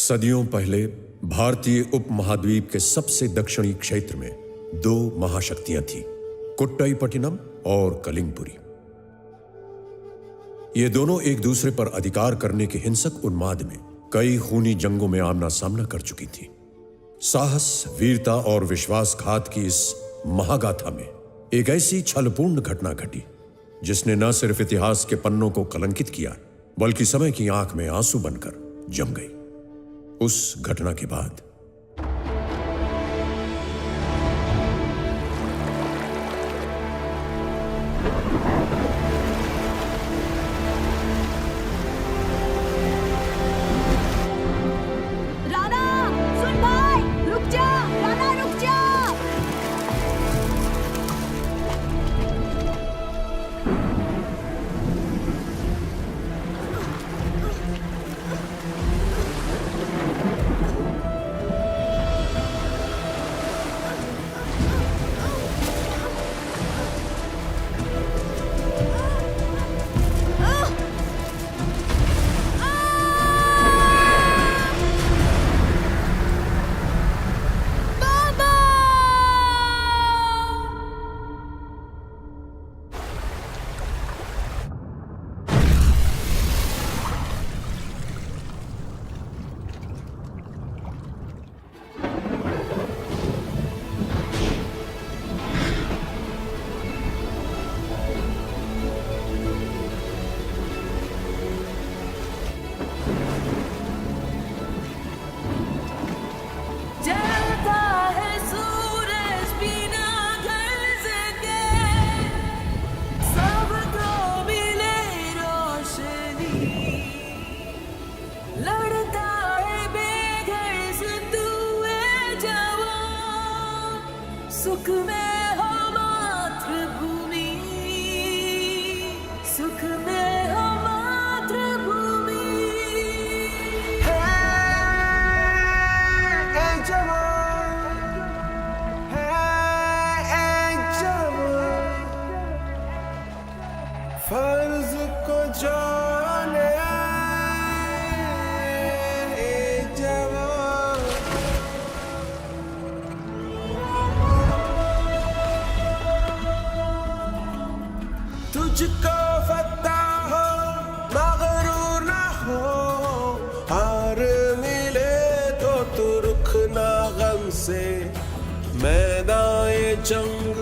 सदियों पहले भारतीय उपमहाद्वीप के सबसे दक्षिणी क्षेत्र में दो महाशक्तियां थीं, कोट्टईपट्टिनम और कलिंगपुरी। ये दोनों एक दूसरे पर अधिकार करने के हिंसक उन्माद में कई खूनी जंगों में आमना सामना कर चुकी थी। साहस, वीरता और विश्वासघात की इस महागाथा में एक ऐसी छलपूर्ण घटना घटी जिसने न सिर्फ इतिहास के पन्नों को कलंकित किया बल्कि समय की आंख में आंसू बनकर जम गई। उस घटना के बाद सुख में हो मातृभूमि, सुख में हो मातृभूमि। है एक जवान, है एक जवान, फर्ज को जाने एक जवान। तुझको फता हो मगरूर ना हो, हार मिले तो तू रुखना गम से। मैदान जंग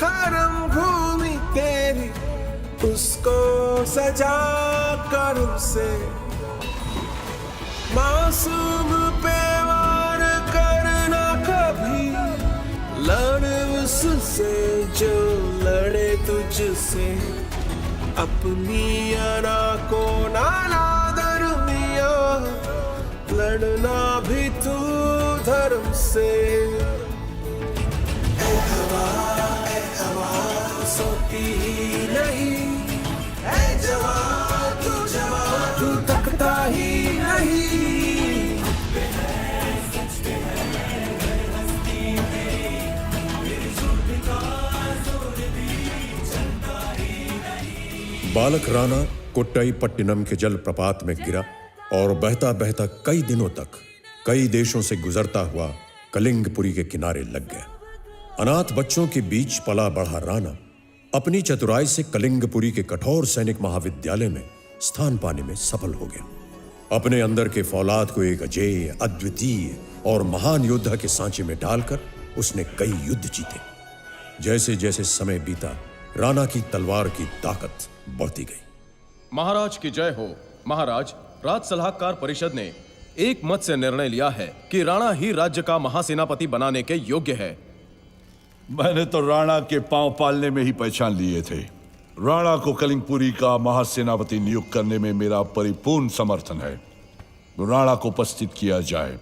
करम भूमि तेरी, उसको सजा करम से। मासूम पे वार करना कभी, लड़ उससे जो लड़े तुझसे। अपनी अना को नाला दरमिया, लड़ना भी तू धर्म से। ए हवा सोती ही नहीं, ए जवान तू तकता ही नहीं। बालक राणा कोट्टईपट्टिनम के जलप्रपात में गिरा और बहता बहता कई दिनों तक कई देशों से गुजरता हुआ कलिंगपुरी के किनारे लग गया। अनाथ बच्चों के बीच पला बढ़ा राणा अपनी चतुराई से कलिंगपुरी के कठोर सैनिक महाविद्यालय में स्थान पाने में सफल हो गया। अपने अंदर के फौलाद को एक अजेय, अद्वितीय और महान योद्धा के सांचे में डालकर उसने कई युद्ध जीते। जैसे जैसे समय बीता, राणा की तलवार की ताकत बढ़ती गई। महाराज की जय हो। महाराज, राज सलाहकार परिषद ने एक मत से निर्णय लिया है कि राणा ही राज्य का महासेनापति बनाने के योग्य है। मैंने तो राणा के पांव पालने में ही पहचान लिए थे। राणा को कलिंगपुरी का महासेनापति नियुक्त करने में मेरा परिपूर्ण समर्थन है। राणा को उपस्थित किया जाए।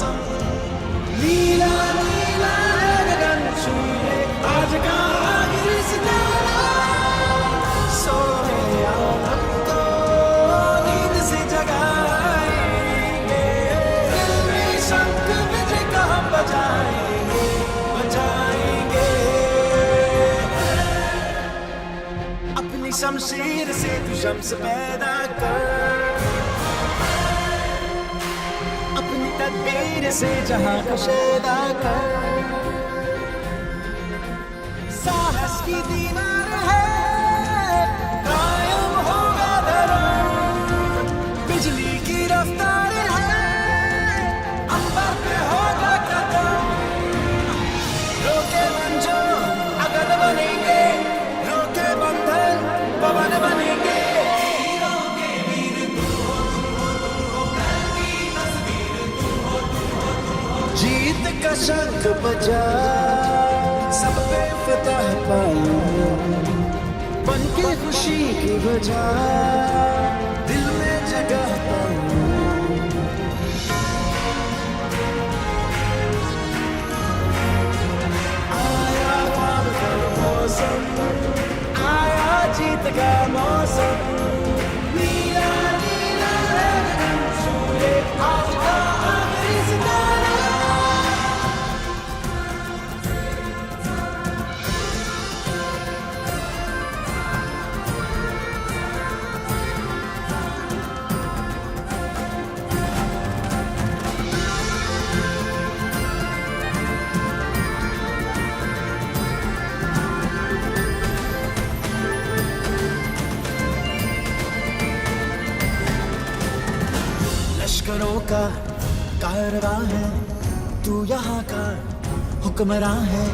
मौसम, नीला नीला है गगन छूए आज का आखिरी सितारा। सोए आलम को नींद से जगाएंगे, दिल में शंख बजे का हम बजाएंगे, बजाएंगे। अपनी शमशीर से तू शम्स पैदा कर, अपनी तदबीर से जहां को शेदा कर। साहस की दीवार है, कायम होगा धर्म, बिजली की रफ्तार है, अंबर पे होगा कदम। रोके मंजो अगल बनेंगे, रोके बंधन पवन बनेंगे। जीत का शंख बजा, सब पे फतह पाई, बन के खुशी की वजह दिल में जगह पाई। आया ख्वाब का मौसम, आया जीत का मौसम, नीला नीला है गगन छूए आज का आखिरी सितारा। लश्करों का कारवां है, तू यहाँ का हुक्मरां है।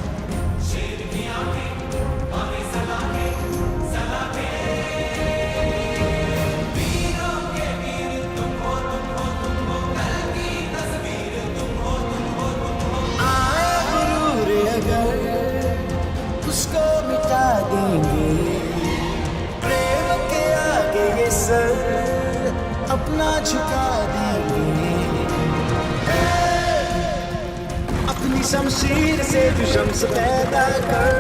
आए गुरूर अगर उसको मिटा देंगे, प्रेम के आगे ये सर अपना झुका देंगे। अपनी शमशीर से तू शम्स पैदा कर,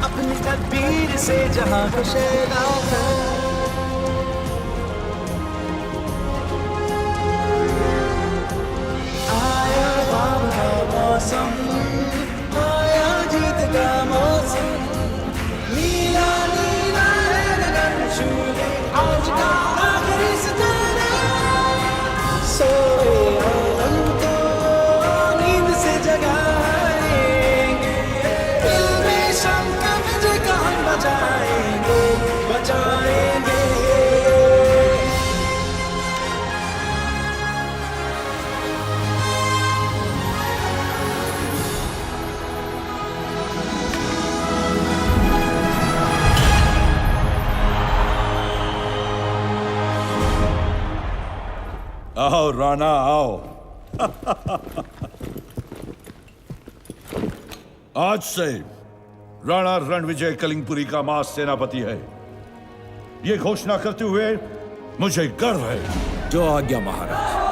अपनी तदबीर से जहां को शेदा कर। आया ख्वाब का मौसम, आया जीत का मौसम, नीला नीला है गगन छूए आज का आखिरी सितारा। सोए आलम को नींद से जगाएंगे, दिल में शंख बजे का हम बजाएंगे, बजाएंगे। आओ राणा आओ। आज से राणा रणविजय कलिंगपुरी का महासेनापति है। ये घोषणा करते हुए मुझे गर्व है। जो आज्ञा महाराज।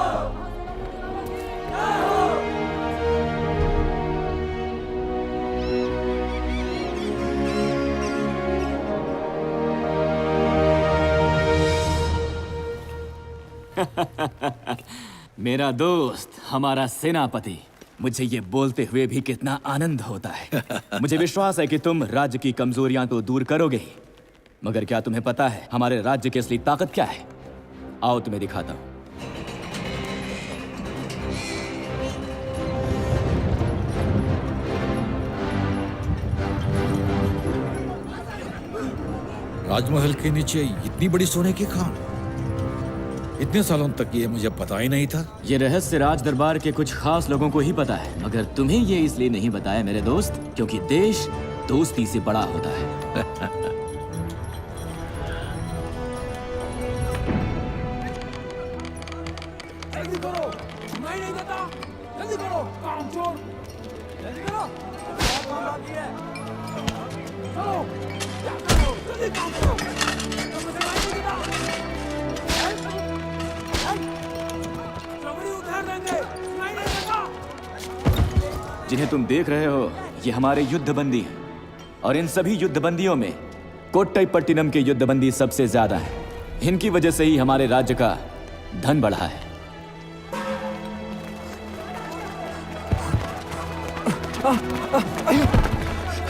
मेरा दोस्त, हमारा सेनापति, मुझे ये बोलते हुए भी कितना आनंद होता है। मुझे विश्वास है कि तुम राज्य की कमजोरियां तो दूर करोगे ही, मगर क्या तुम्हें पता है हमारे राज्य की असली ताकत क्या है? आओ तुम्हें दिखाता हूं। राजमहल के नीचे इतनी बड़ी सोने की खान, इतने सालों तक ये मुझे पता ही नहीं था। ये रहस्य राज दरबार के कुछ खास लोगों को ही पता है, मगर तुम्हें ये इसलिए नहीं बताया मेरे दोस्त, क्योंकि देश दोस्ती से बड़ा होता है। जल्दी करो, मैं नहीं देता। जल्दी करो, काम चोर। जल्दी करो, बहुत काम बाकी है। चलो, जल्दी काम करो। जिन्हें तुम देख रहे हो ये हमारे युद्धबंदी हैं और इन सभी युद्धबंदियों में कोट्टईपट्टिनम के युद्धबंदी सबसे ज्यादा है। इनकी वजह से ही हमारे राज्य का धन बढ़ा है।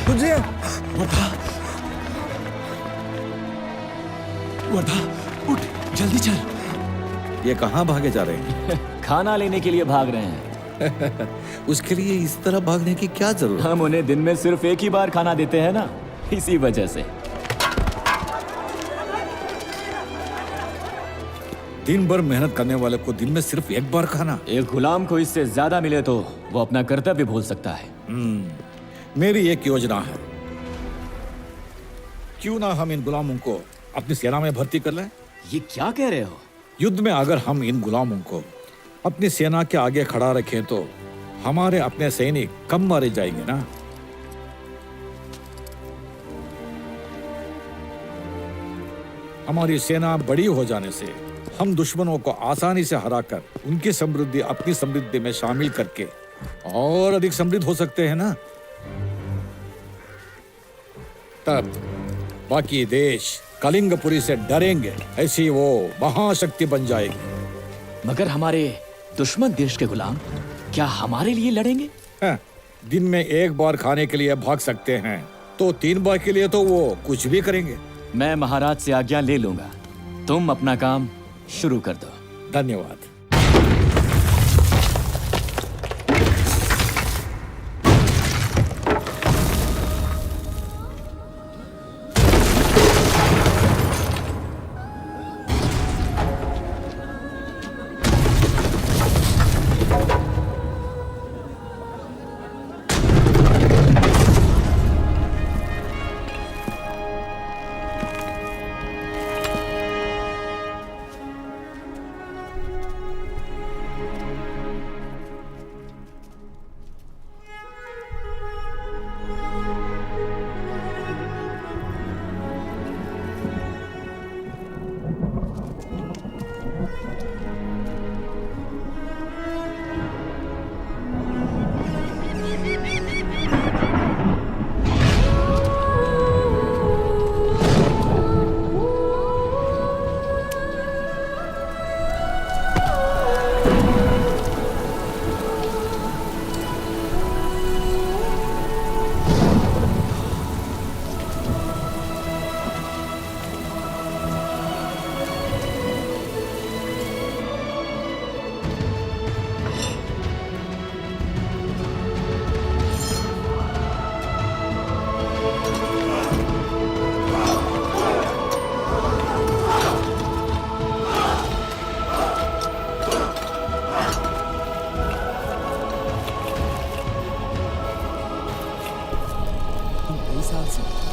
तुझे वर्धा, उठ, जल्दी चल। ये कहाँ भागे जा रहे हैं? खाना लेने के लिए भाग रहे हैं। उसके लिए इस तरह भागने की क्या जरूरत? हम उन्हें दिन में सिर्फ एक ही बार खाना देते हैं ना, इसी वजह से। दिन भर मेहनत करने वाले को दिन में सिर्फ एक बार खाना? एक गुलाम को इससे ज्यादा मिले तो वो अपना कर्तव्य भूल सकता है। मेरी एक योजना है। क्यों ना हम इन गुलामों को अपनी सेना में भर्ती कर लें? ये क्या कह रहे हो? युद्ध में अगर हम इन गुलामों को अपनी सेना के आगे खड़ा रखें तो हमारे अपने सैनिक कम मारे जाएंगे ना। हमारी सेना बड़ी हो जाने से हम दुश्मनों को आसानी से हराकर उनकी समृद्धि अपनी समृद्धि में शामिल करके और अधिक समृद्ध हो सकते हैं ना। तब बाकी देश कलिंगपुरी से डरेंगे, ऐसी वो महाशक्ति बन जाएगी। मगर हमारे दुश्मन देश के गुलाम क्या हमारे लिए लड़ेंगे? हाँ, दिन में एक बार खाने के लिए भाग सकते हैं तो 3 बार के लिए तो वो कुछ भी करेंगे। मैं महाराज से आज्ञा ले लूंगा। तुम अपना काम शुरू कर दो। धन्यवाद।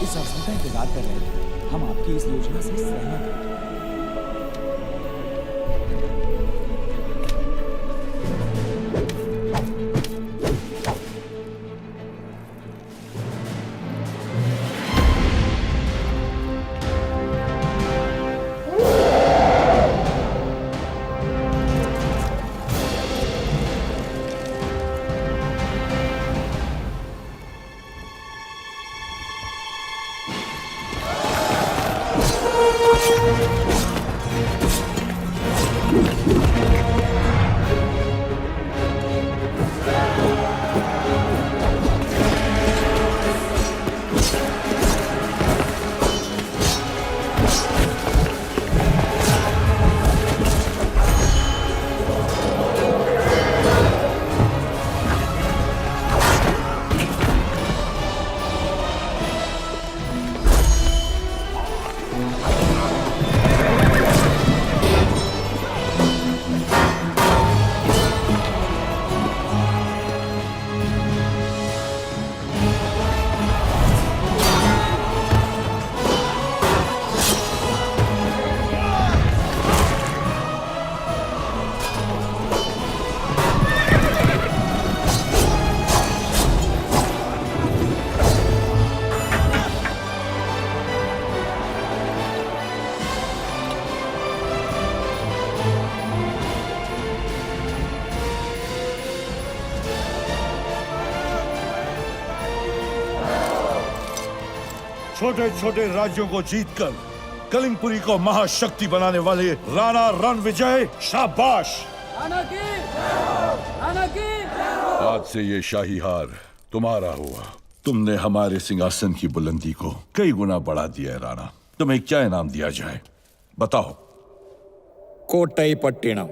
इस अवसर का इंतजार कर रहे थे। हम आपकी इस योजना से सहमत हैं। छोटे छोटे राज्यों को जीतकर कलिंगपुरी को महाशक्ति बनाने वाले राणा रणविजय, शाबाश। आज से ये शाही हार तुम्हारा हुआ। तुमने हमारे सिंहासन की बुलंदी को कई गुना बढ़ा दिया है राणा। तुम्हें क्या इनाम दिया जाए, बताओ। कोट्टई पट्टिनम।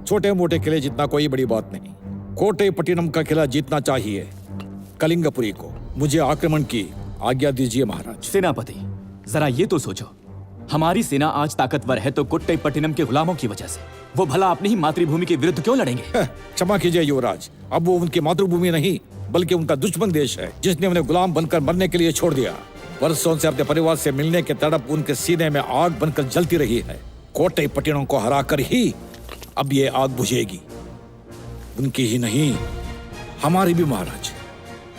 छोटे मोटे किले जितना कोई बड़ी बात नहीं। कोट्टई पट्टिनम का किला जीतना चाहिए कलिंगपुरी को। मुझे आक्रमण की आज्ञा दीजिए महाराज। सेनापति, जरा ये तो सोचो, हमारी सेना आज ताकतवर है तो कोट्टई पट्टिनम के गुलामों की वजह से। वो भला अपनी ही मातृभूमि के विरुद्ध क्यों लड़ेंगे? क्षमा कीजिए युवराज, अब वो उनकी मातृभूमि नहीं बल्कि उनका दुश्मन देश है, जिसने उन्हें गुलाम बनकर मरने के लिए छोड़ दिया। वर्षों से अपने परिवार से मिलने के तड़प उनके सीने में आग बनकर जलती रही है। कोट्टई पट्टिनम को हराकर ही अब ये आग बुझेगी। उनकी ही नहीं, हमारी भी महाराज।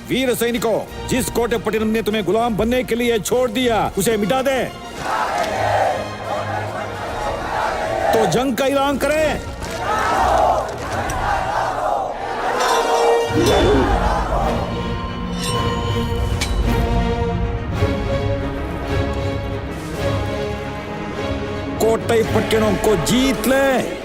वीर सैनिकों, जिस कोट्टई पट्टिनम ने तुम्हें गुलाम बनने के लिए छोड़ दिया उसे मिटा दे। तो जंग का ऐलान करें। कोट्टई पट्टिनम को जीत ले।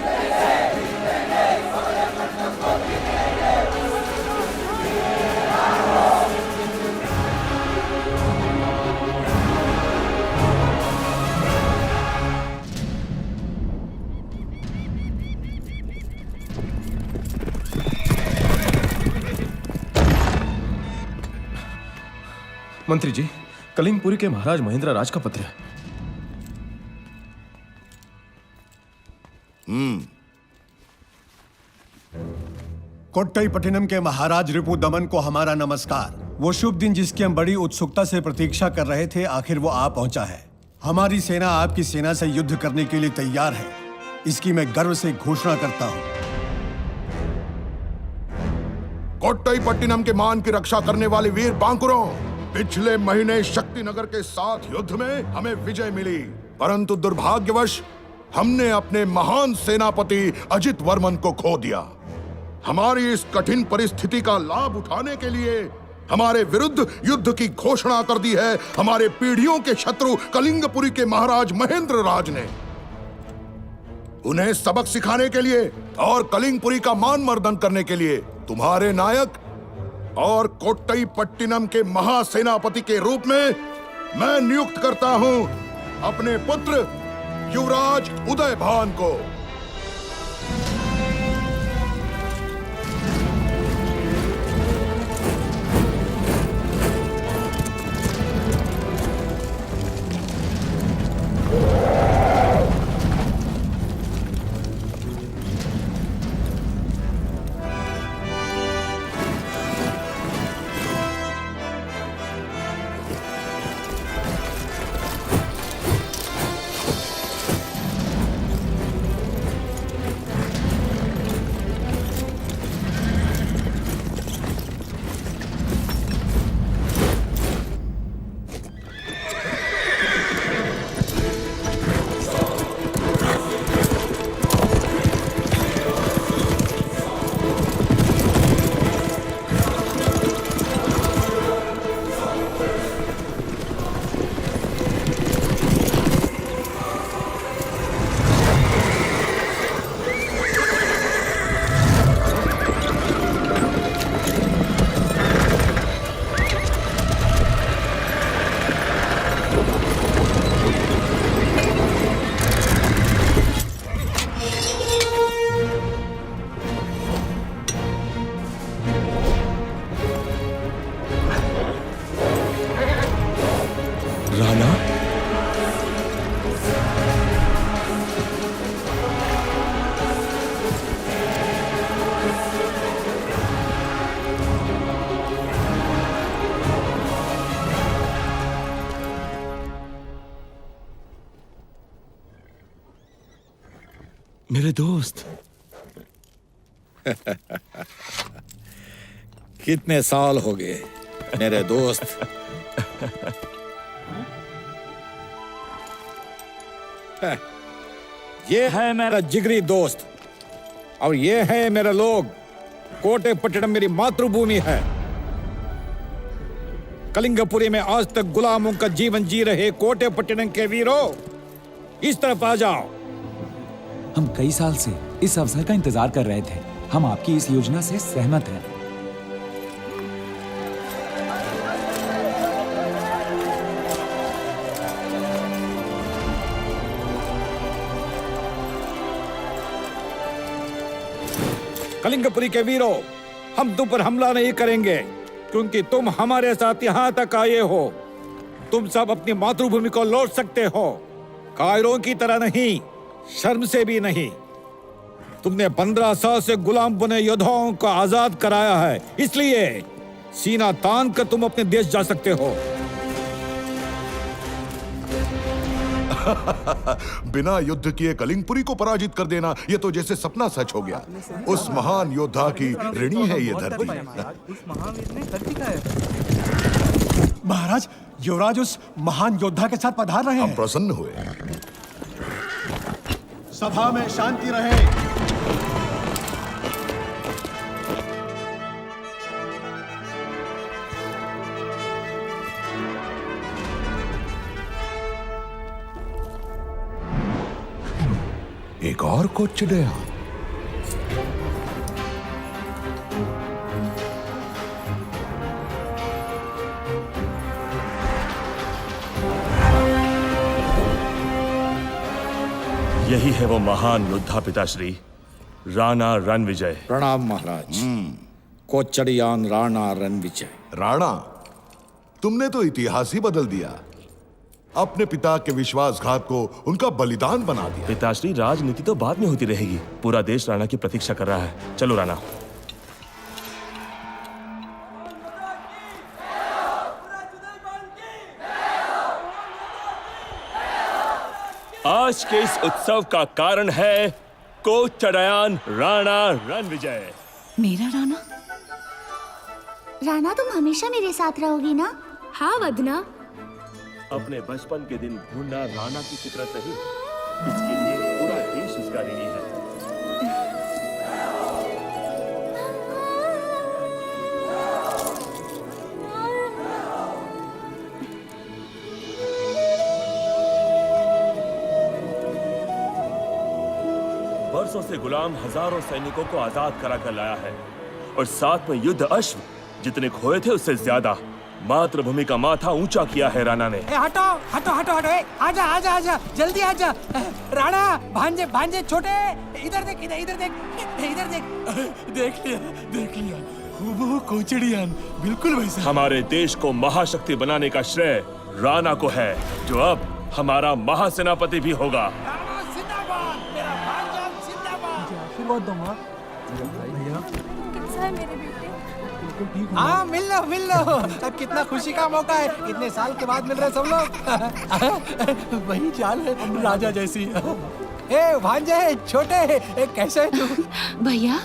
मंत्री जी, कलिंगपुरी के महाराज महेंद्र राज का पत्र है। कोट्टई पट्टिनम के महाराज रिपुदमन को हमारा नमस्कार। वो शुभ दिन जिसकी हम बड़ी उत्सुकता से प्रतीक्षा कर रहे थे, आखिर वो आ पहुंचा है। हमारी सेना आपकी सेना से युद्ध करने के लिए तैयार है, इसकी मैं गर्व से घोषणा करता हूं। कोट्टई पट्टिनम के मान की रक्षा करने वाले वीर बांकुरों, पिछले महीने शक्तिनगर के साथ युद्ध में हमें विजय मिली, परंतु दुर्भाग्यवश हमने अपने महान सेनापति अजित वर्मन को खो दिया। हमारी इस कठिन परिस्थिति का लाभ उठाने के लिए हमारे विरुद्ध युद्ध की घोषणा कर दी है हमारे पीढ़ियों के शत्रु कलिंगपुरी के महाराज महेंद्र राज ने। उन्हें सबक सिखाने के लिए और कलिंगपुरी का मान मर्दन करने के लिए तुम्हारे नायक और कोट्टई पट्टिनम के महासेनापति के रूप में मैं नियुक्त करता हूं अपने पुत्र युवराज उदयभान को। मेरे दोस्त। कितने साल हो गए मेरे दोस्त। ये है मेरा जिगरी दोस्त और ये है मेरे लोग। कोट्टई पट्टिनम मेरी मातृभूमि है। कलिंगपुरी में आज तक गुलामों का जीवन जी रहे कोटेपट्टिनम के वीरों, इस तरफ आ जाओ। हम कई साल से इस अवसर का इंतजार कर रहे थे। हम आपकी इस योजना से सहमत हैं। कलिंगपुरी के वीरों, हम तुम पर हमला नहीं करेंगे क्योंकि तुम हमारे साथ यहाँ तक आए हो। तुम सब अपनी मातृभूमि को लौट सकते हो, कायरों की तरह नहीं, शर्म से भी नहीं। तुमने 15 साल से गुलाम बने योद्धाओं को आजाद कराया है, इसलिए सीना तान कर तुम अपने देश जा सकते हो। बिना युद्ध किए कलिंगपुरी को पराजित कर देना, ये तो जैसे सपना सच हो गया। उस महान योद्धा की ऋणी है ये धरती। महाराज, युवराज उस महान योद्धा के साथ पधार रहे हम हैं। प्रसन्न हुए। सभा में शांति रहे। एक और कोचडेयान। यही है वो महान योद्धा पिताश्री, राणा रणविजय। प्रणाम महाराज। कोचड़ियान राणा रणविजय। राणा, तुमने तो इतिहास ही बदल दिया। अपने पिता के विश्वासघात को उनका बलिदान बना दिया। पिताश्री, राजनीति तो बाद में होती रहेगी। पूरा देश राणा की प्रतीक्षा कर रहा है। चलो राणा। आज के इस उत्सव का कारण है कोचड़ियान राणा रणविजय। मेरा राणा? राणा, तुम हमेशा मेरे साथ रहोगी ना? हाँ वदना। अपने बचपन के दिन भूलना राणा की फितरत नहीं, इसके लिए पूरा देश उसका ऋणी है। बरसों से गुलाम हजारों सैनिकों को आजाद करा कर लाया है और साथ में युद्ध अश्व जितने खोए थे उससे ज्यादा मातृभूमि का माथा ऊंचा किया है राणा ने। हटो हटो हटो हटो, आजा आजा आजा, जल्दी आजा। राणा, भांजे भांजे छोटे, इधर देख, इधर देख, इधर देख। देख लिया हूबहू कोचड़ियान, बिल्कुल वैसा। हमारे देश को महाशक्ति बनाने का श्रेय राणा को है, जो अब हमारा महासेनापति भी होगा। आशीर्वाद दो माँ। कैसा है मेरे बेटे? हाँ, मिल लो। अब कितना खुशी का मौका है, इतने साल के बाद मिल रहे सब लोग। वही चाल है राजा जैसी। ए भांजे छोटे, कैसे है तू? भैया,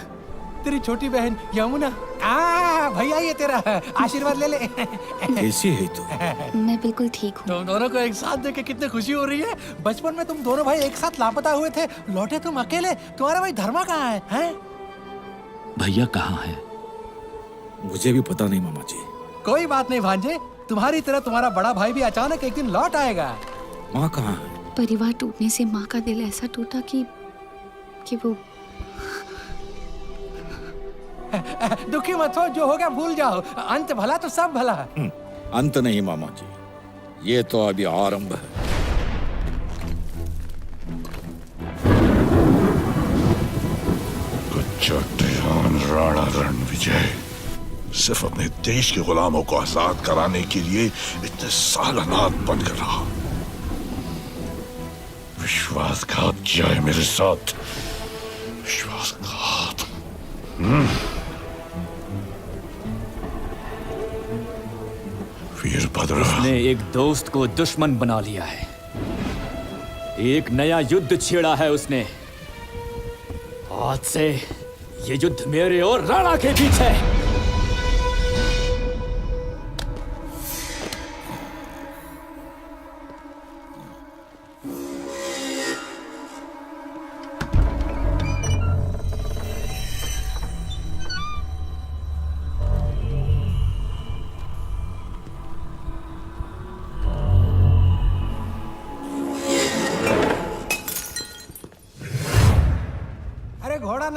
तेरी छोटी बहन यमुना। भैया ये तेरा आशीर्वाद ले ले। कैसी है तू? मैं बिल्कुल ठीक हूँ। तुम दोनों को एक साथ देख के कितनी खुशी हो रही है। बचपन में तुम दोनों भाई एक साथ लापता हुए थे, लौटे तुम अकेले। तुम्हारा भाई धर्मा कहाँ है, हैं? भैया कहाँ है? मुझे भी पता नहीं मामा जी। कोई बात नहीं भांजे, तुम्हारी तरह तुम्हारा बड़ा भाई भी अचानक एक दिन लौट आएगा। माँ कहाँ है? परिवार टूटने से माँ का दिल ऐसा टूटा कि वो दुखी मत हो, जो हो गया भूल जाओ। अंत भला तो सब भला। अंत नहीं मामा जी, ये तो अभी आरंभ है। कोचड़ियान राणा रणविजय सिर्फ अपने देश के गुलामों को आजाद कराने के लिए इतने साल अनाथ बनकर रहा। विश्वासघात किया है मेरे साथ, विश्वासघात। वीरभद्र, उसने एक दोस्त को दुश्मन बना लिया है। एक नया युद्ध छेड़ा है उसने। आज से ये युद्ध मेरे और राणा के बीच है।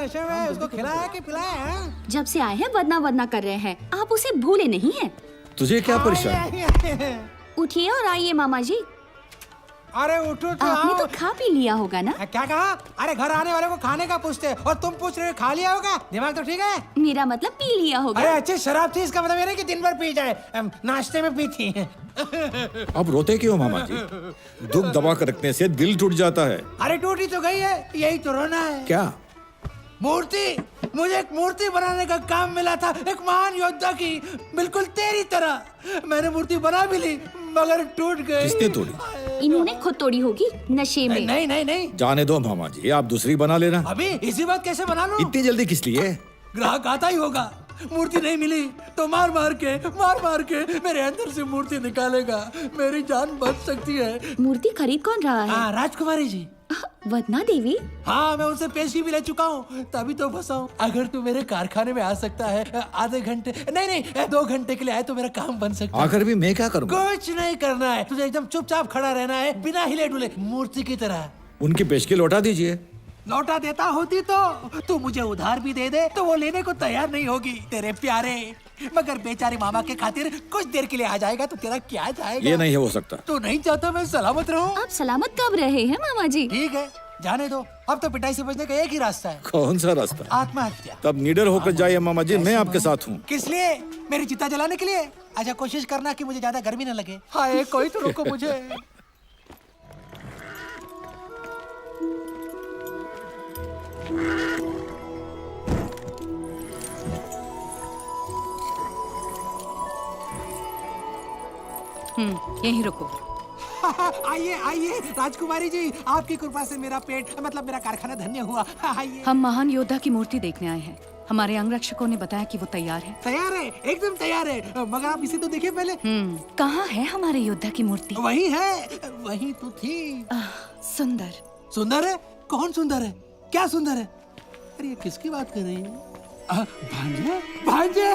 नशे में उसको खिलाया कि पिलाया है? जब से आए हैं वदना वदना कर रहे हैं, आप उसे भूले नहीं हैं। तुझे क्या परेशान? उठिए और आइए मामा जी। अरे उठो तो आपने आओ। तो खा पी लिया होगा ना? क्या कहा? अरे घर आने वाले को खाने का पूछते और तुम पूछ रहे हो खा लिया होगा? दिमाग तो ठीक है? मेरा मतलब पी लिया होगा। अरे अच्छी शराब थी, इसका मतलब ये नहीं कि दिन भर पी जाए। नाश्ते में पी थी। अब रोते क्यों मामा जी? दुख दबा कर रखने से दिल टूट जाता है। अरे टूटी तो गई है, यही तो रोना है। क्या? मूर्ति, मुझे एक मूर्ति बनाने का काम मिला था, एक महान योद्धा की, बिल्कुल तेरी तरह। मैंने मूर्ति बना भी ली मगर टूट गई। किसने तोड़ी? इन्होंने खुद तोड़ी होगी नशे में। नहीं नहीं नहीं, जाने दो मामा जी, आप दूसरी बना लेना। अभी इसी बात कैसे बना लूं? इतनी जल्दी किस लिए? ग्राहक आता ही होगा। मूर्ति नहीं मिली तो मार मार के मेरे अंदर से मूर्ति निकालेगा। मेरी जान बच सकती है। मूर्ति खरीद कौन रहा है? हाँ, राजकुमारी जी। वदना देवी? हाँ, मैं उनसे पेशी भी ले चुका हूँ, तभी तो फंसा हूँ। अगर तू मेरे कारखाने में आ सकता है आधे घंटे, नहीं 2 घंटे के लिए आए तो मेरा काम बन सकता है। आखिर भी मैं क्या करूँगा? कुछ नहीं करना है, तुझे एकदम चुपचाप खड़ा रहना है, बिना हिले डुले, मूर्ति की तरह। उनकी पेशगी लौटा दीजिए। लौटा देता होती तो तू मुझे उधार भी दे दे तो वो लेने को तैयार नहीं होगी तेरे प्यारे। मगर बेचारे मामा के खातिर कुछ देर के लिए आ जाएगा तो तेरा क्या जाएगा? ये नहीं हो सकता। तू नहीं चाहता मैं सलामत रहूं? आप सलामत कब रहे हैं मामा जी? ठीक है, जाने दो। अब तो पिटाई से बचने का एक ही रास्ता है। कौन सा रास्ता? आत्महत्या। तब निडर होकर जाइए मामा जी, मैं आपके साथ हूँ। किस लिए? मेरी चिता जलाने के लिए? अच्छा, कोशिश करना कि मुझे ज्यादा गर्मी न लगे। हाय, कोई तो रोको मुझे। यहीं रुको। आइए आइए राजकुमारी जी, आपकी कृपा से मेरा पेट मतलब मेरा कारखाना धन्य हुआ। आइए। हम महान योद्धा की मूर्ति देखने आए हैं। हमारे अंगरक्षकों ने बताया कि वो तैयार है। तैयार है, एकदम तैयार है। मगर आप इसे तो देखिए पहले। कहाँ है हमारे योद्धा की मूर्ति? वही है, वही तो थी। सुंदर। सुंदर है? कौन सुंदर है? क्या सुंदर है? अरे ये किसकी बात कर रही है? भांजा? भांजा?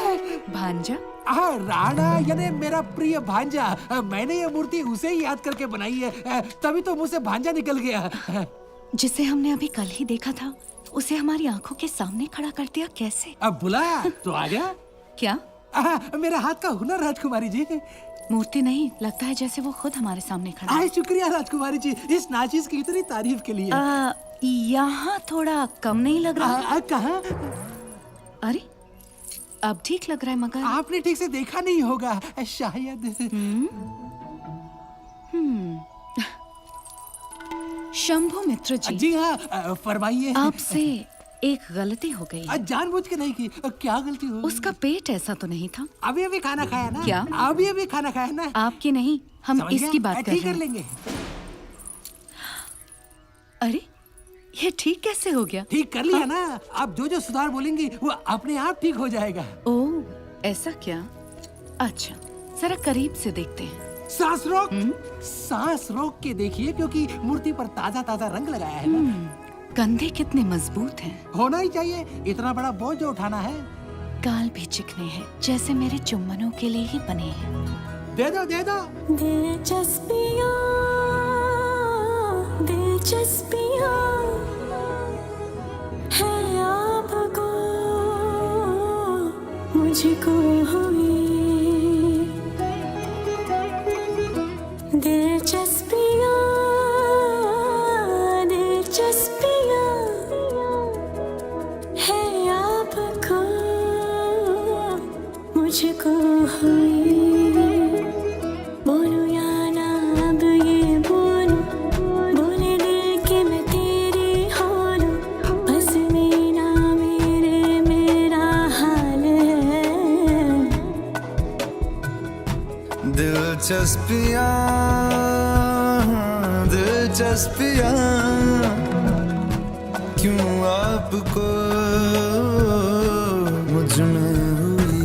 भांजा? राणा यानी मेरा प्रिय भांजा। मैंने ये मूर्ति उसे ही याद करके बनाई है, तभी तो मुझसे भांजा निकल गया। जिसे हमने अभी कल ही देखा था, उसे हमारी आंखों के सामने खड़ा कर दिया कैसे? अब बुलाया तो आ गया। क्या? मेरा हाथ का हुनर राजकुमारी जी। मूर्ति नहीं, लगता है जैसे वो खुद हमारे सामने खड़ा है। शुक्रिया राजकुमारी जी, इस नाचिस की इतनी तारीफ के लिए। यहाँ थोड़ा कम नहीं लग रहा? कहाँ? अरे अब ठीक लग रहा है, मगर आपने ठीक से देखा नहीं होगा शायद। शंभु मित्र जी। जी हाँ, फरमाइए। आपसे एक गलती हो गई। जानबूझ के नहीं की। क्या गलती हुई? उसका पेट ऐसा तो नहीं था। अभी खाना खाया ना? क्या? अभी खाना खाया ना? आपकी नहीं, हम इसकी बात कर रहे हैं। ठीक कर लेंगे। अरे ये ठीक कैसे हो गया? ठीक कर लिया ना। आप जो जो सुधार बोलेंगी वो अपने आप ठीक हो जाएगा। ओह, ऐसा क्या? अच्छा, जरा करीब से देखते हैं। सांस रोक, सांस रोक के देखिए, क्योंकि मूर्ति पर ताजा ताजा रंग लगाया है ना। कंधे कितने मजबूत हैं। होना ही चाहिए, इतना बड़ा बोझ जो उठाना है। गाल भी चिकने हैं, जैसे मेरे चुम्बनों के लिए ही बने हैं। दे दो दे दो। दिलचस्पियाँ, दिलचस्पियाँ है आपको मुझको हुई। दिलचस्पियाँ, दिलचस्पियाँ है आपको मुझको हुई। बोलूं या ना अब ये बोलूं, बोले दिल के मैं तेरी हो लूं, बस मीना मेरे मेरा हाल है। दिलचस्पियाँ, दिलचस्पियाँ क्यों आपको मुझ में हुई।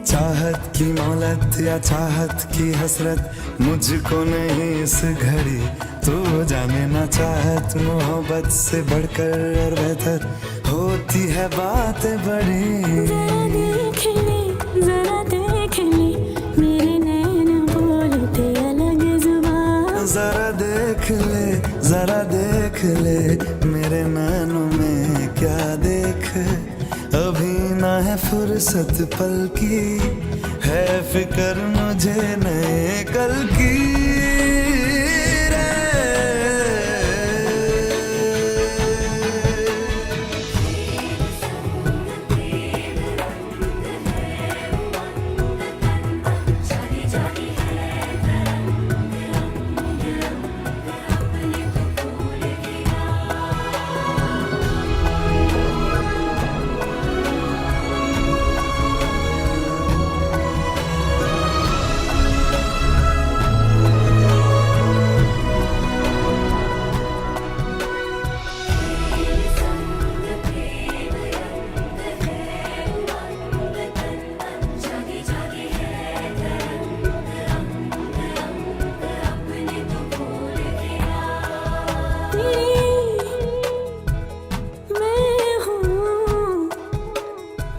चाहत की मौलत या चाहत की हसरत मुझको नहीं इस घड़ी, तो जाने ना चाहत मोहब्बत से बढ़कर और बेहतर होती है बातें बड़ी। जरा देख ले, जरा देख ले, मेरे नैन बोलते अलग जुबान। जरा देख ले, जरा देख ले मेरे नैनों में क्या देख, अभी ना है फुर्सत पल की, है फिक्र मुझे नए कल की।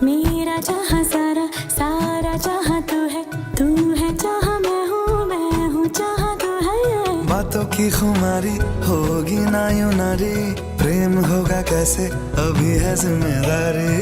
मेरा जहाँ सारा सारा जहाँ तू है जहाँ मैं हूँ जहाँ तू है। बातों की खुमारी होगी ना यूं नारी, प्रेम होगा कैसे अभी है जिम्मेदारी।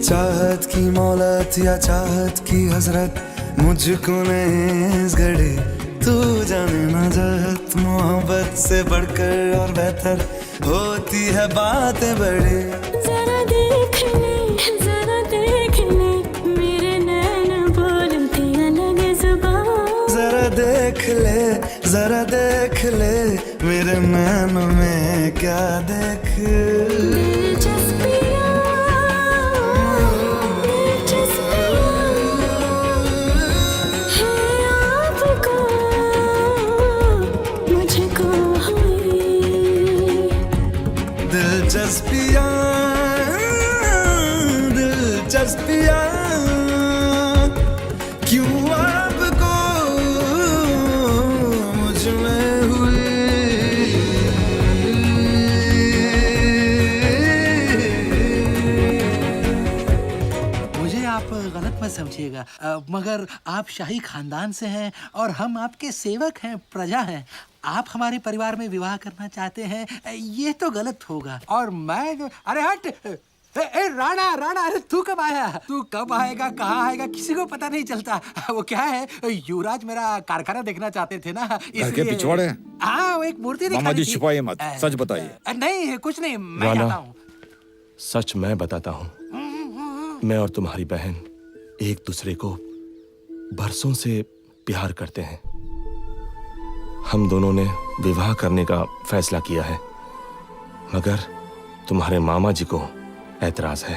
चाहत की मौलत या चाहत की हसरत मुझको नहीं इस घड़ी, तू जाने ना चाहत मोहब्बत से बढ़कर और बेहतर होती है बातें बड़ी। जरा देख ले मेरे नैन बोलते अलग जुबान। जरा देख ले मेरे नैनों में क्या देख। दिलचस्पियाँ क्यों आपको मुझ में हुई। मुझे आप गलत मत समझिएगा, मगर आप शाही खानदान से हैं और हम आपके सेवक हैं, प्रजा हैं। आप हमारे परिवार में विवाह करना चाहते हैं, ये तो गलत होगा। और मैं अरे हट राणा अरे तू कब आया? तू कब आएगा, कहाँ आएगा, किसी को पता नहीं चलता। वो क्या है, युवराज मेरा कारखाना देखना चाहते थे ना, इसलिए। पिछवाड़े? हाँ, वो एक मूर्ति मामा जी छुपाइए मत, सच बताइए। नहीं कुछ नहीं, मैं जाता हूँ। सच मैं बताता हूँ, मैं और तुम्हारी बहन एक दूसरे को बरसों से प्यार करते हैं। हम दोनों ने विवाह करने का फैसला किया है, मगर तुम्हारे मामा जी को ऐतराज है।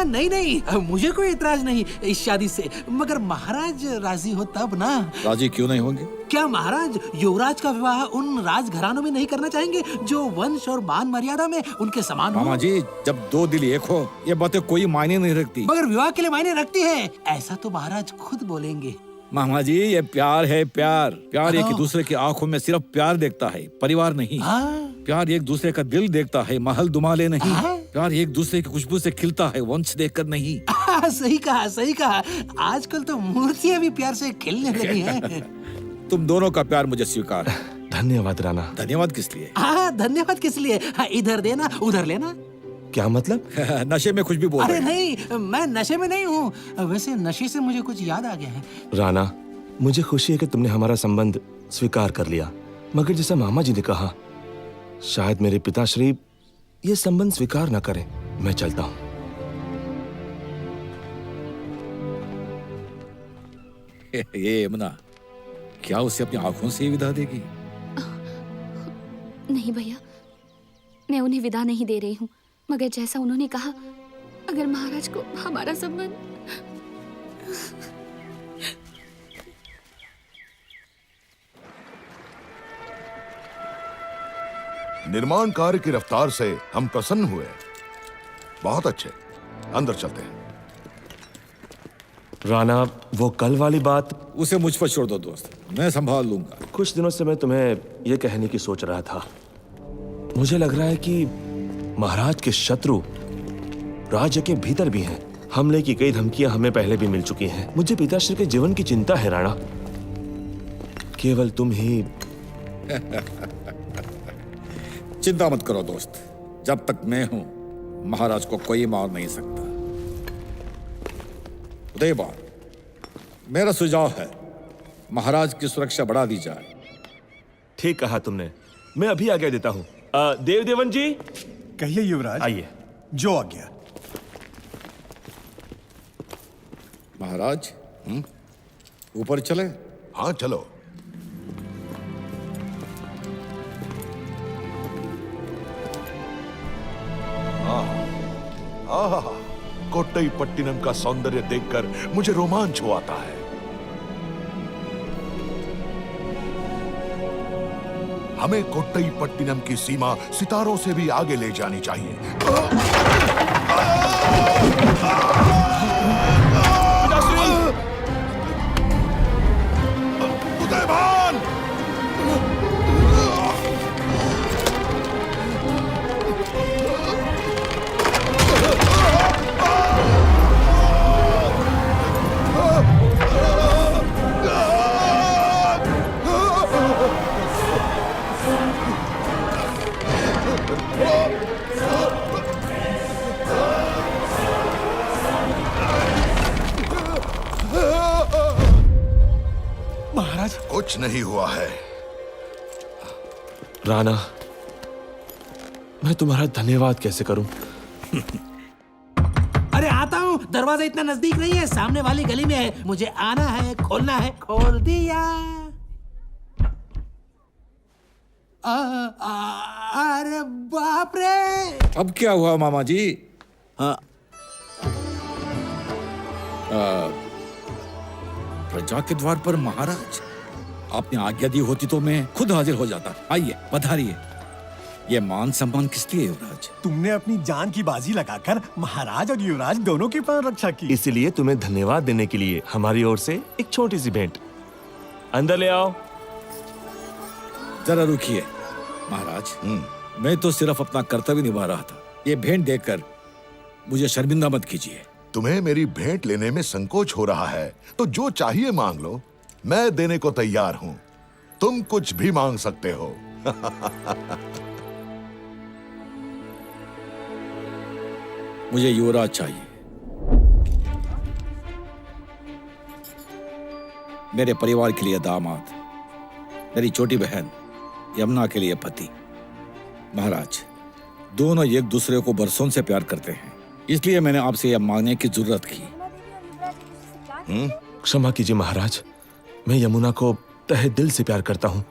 नहीं, मुझे कोई ऐतराज नहीं इस शादी से, मगर महाराज राजी हो तब ना। राजी क्यों नहीं होंगे? क्या महाराज युवराज का विवाह उन राजघरानों में नहीं करना चाहेंगे जो वंश और मान मर्यादा में उनके समान हो? मामा जी, जब दो दिल एक हो ये बातें कोई मायने नहीं रखती। मगर विवाह के लिए मायने रखती है, ऐसा तो महाराज खुद बोलेंगे। मामा जी, ये प्यार है, प्यार एक दूसरे की आंखों में सिर्फ प्यार देखता है, परिवार नहीं। प्यार एक दूसरे का दिल देखता है, महल दुमाले नहीं। प्यार एक दूसरे की खुशबू से खिलता है, वंश देखकर नहीं। सही कहा। आजकल तो मूर्तियां भी प्यार से खिलने लगी हैं। तुम दोनों का प्यार मुझे स्वीकार है। धन्यवाद राणा। धन्यवाद किस लिए? धन्यवाद किस लिए? इधर देना उधर लेना। क्या मतलब? नशे में कुछ भी बोल रहे हैं। नहीं, मैं नशे में नहीं हूँ। वैसे नशे से मुझे कुछ याद आ गया है। राणा, मुझे खुशी है कि तुमने हमारा संबंध स्वीकार कर लिया, मगर जैसा मामा जी ने कहा, शायद मेरे पिताश्री ये संबंध स्वीकार न करें। मैं चलता हूँ। ये यमुना, क्या उसे अपनी आंखों से ही विदा देगी? नहीं भैया, मैं उन्हें विदा नहीं दे रही हूँ, मगर जैसा उन्होंने कहा, अगर महाराज को हमारा संबंध निर्माण कार्य की रफ्तार से हम प्रसन्न हुए। बहुत अच्छे, अंदर चलते हैं। राणा, वो कल वाली बात उसे मुझ पर छोड़ दो दोस्त, मैं संभाल लूंगा। कुछ दिनों से मैं तुम्हें यह कहने की सोच रहा था। मुझे लग रहा है कि महाराज के शत्रु राज्य के भीतर भी हैं। हमले की कई धमकियां हमें पहले भी मिल चुकी हैं। मुझे पिताश्री के जीवन की चिंता है राणा। केवल तुम ही। चिंता मत करो दोस्त, जब तक मैं हूं महाराज को कोई मार नहीं सकता। उदयबान, मेरा सुझाव है महाराज की सुरक्षा बढ़ा दी जाए। ठीक कहा तुमने, मैं अभी आज्ञा देता हूं। देवदेवन जी। कहिए युवराज। आइए। जो आज्ञा। महाराज, ऊपर चले? हाँ चलो। कोट्टईपट्टिनम का सौंदर्य देखकर मुझे रोमांच हो आता है। हमें कोट्टईपट्टिनम की सीमा सितारों से भी आगे ले जानी चाहिए। उदयभान! महाराज, कुछ नहीं हुआ है। राणा, मैं तुम्हारा धन्यवाद कैसे करूं? अरे आता हूँ, दरवाजा इतना नजदीक नहीं है, सामने वाली गली में है। मुझे आना है, खोलना है। खोल दिया। अरे बाप रे! अब क्या हुआ मामा जी? हाँ। प्रजा के द्वार पर महाराज, आपने आज्ञा दी होती तो मैं खुद हाजिर हो जाता। आइए, पधारिए। ये मान सम्मान किस लिए युवराज? तुमने अपनी जान की बाजी लगाकर महाराज और युवराज दोनों की प्राण रक्षा की। इसलिए तुम्हें धन्यवाद देने के लिए हमारी ओर से एक छोटी सी भेंट। अंदर ले आओ। जरा रुकिए महाराज, मैं तो सिर्फ अपना कर्तव्य निभा रहा था। ये भेंट देकर मुझे शर्मिंदा मत कीजिए। तुम्हें मेरी भेंट लेने में संकोच हो रहा है तो जो चाहिए मांग लो, मैं देने को तैयार हूं। तुम कुछ भी मांग सकते हो। मुझे युवराज चाहिए, मेरे परिवार के लिए दामाद, मेरी छोटी बहन यमुना के लिए पति। महाराज, दोनों एक दूसरे को बरसों से प्यार करते हैं, इसलिए मैंने आपसे यह मांगने की जरूरत की। क्षमा कीजिए महाराज, मैं यमुना को तहे दिल से प्यार करता हूँ।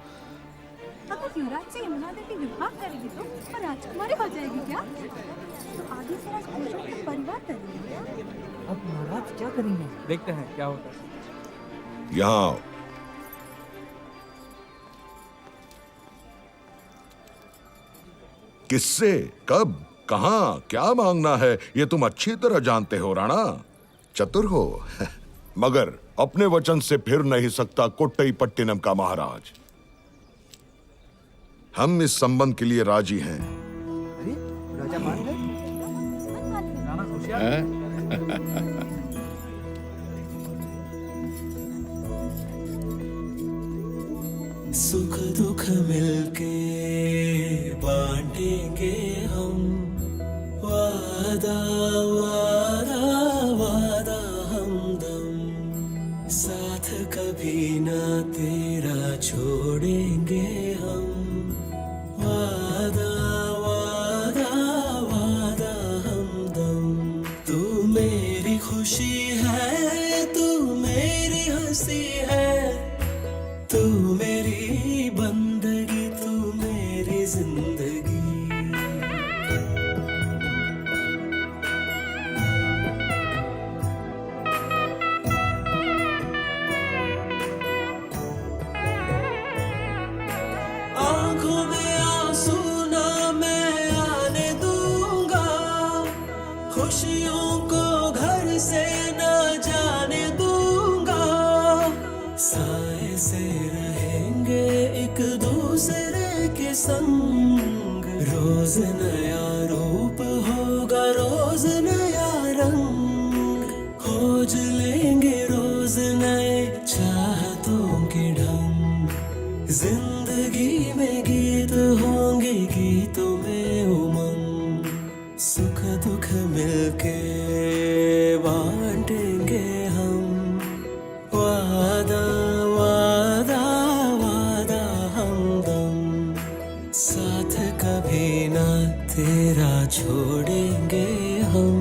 अगर युवराज से यमुना देवी विवाह करेगी तो राजकुमारी हो जाएगी क्या? तो आगे से राजकुमारों का परिवार करेंगे। अब महाराज क्या करेंगे? देखते हैं क्या होता है। यहाँ आओ। किससे, कब, कहां, क्या मांगना है, ये तुम अच्छी तरह जानते हो राणा। चतुर हो। मगर अपने वचन से फिर नहीं सकता कोट्टईपट्टिनम का महाराज। हम इस संबंध के लिए राजी हैं। राजा मान गए? राणा होशियार। सुख दुख मिलके बांटेंगे हम, वादा वादा वादा हमदम, साथ कभी ना तेरा छोड़ेंगे हम, वादा वादा वादा हमदम। तू मेरी खुशी है, तू मेरी हंसी है, तू मेरी बंदगी, तू मेरी जिंदगी। आंखों में आंसू ना संग, रोज नया रूप होगा, रोज नया रंग, खोज लेंगे रोज नए चाहतों के ढंग। जिंदगी में गीत होंगे, गीतों में उमंग, सुख दुख मिलके बांटेंगे हम। वादा वादा वादा हमदम, साथ कभी ना तेरा छोड़ेंगे हम।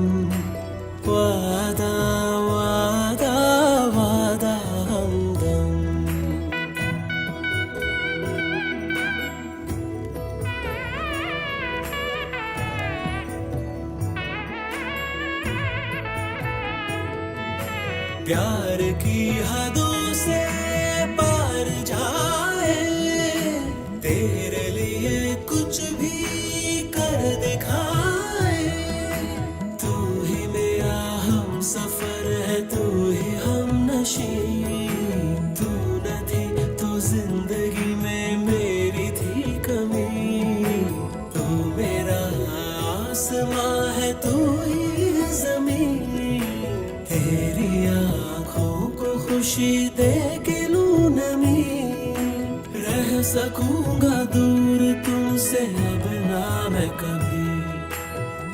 वादा वादा वादा हमदम। प्यार की हदों से पार जाए, तेरे लिए कुछ भी कर दिखाए। तू ही मेरा हम सफर है, तू ही हम नशी। तू न थी तो जिंदगी में मेरी थी कमी। तू मेरा आसमां है, तू ही जमीन। तेरी आँखों को खुशी दे के लूं नमी। रह सकूंगा दूर तुमसे अब ना मैं कभी।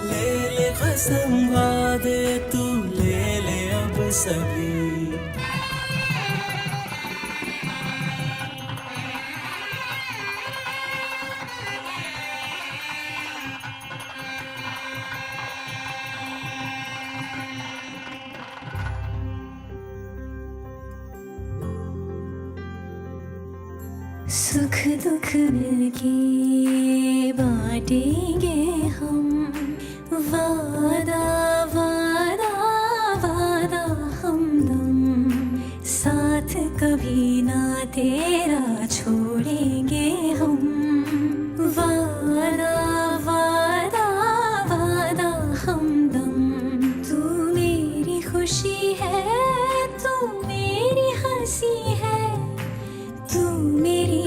ले ले कसम वादे तू ले ले अब सभी। सुख दुख मिलके बांटेंगे हम। वादा वादा वादा हमदम, साथ कभी ना तेरा छोड़ेंगे हम। वादा वादा वादा हमदम, तू मेरी खुशी है, तू मेरी हंसी है। तू मेरी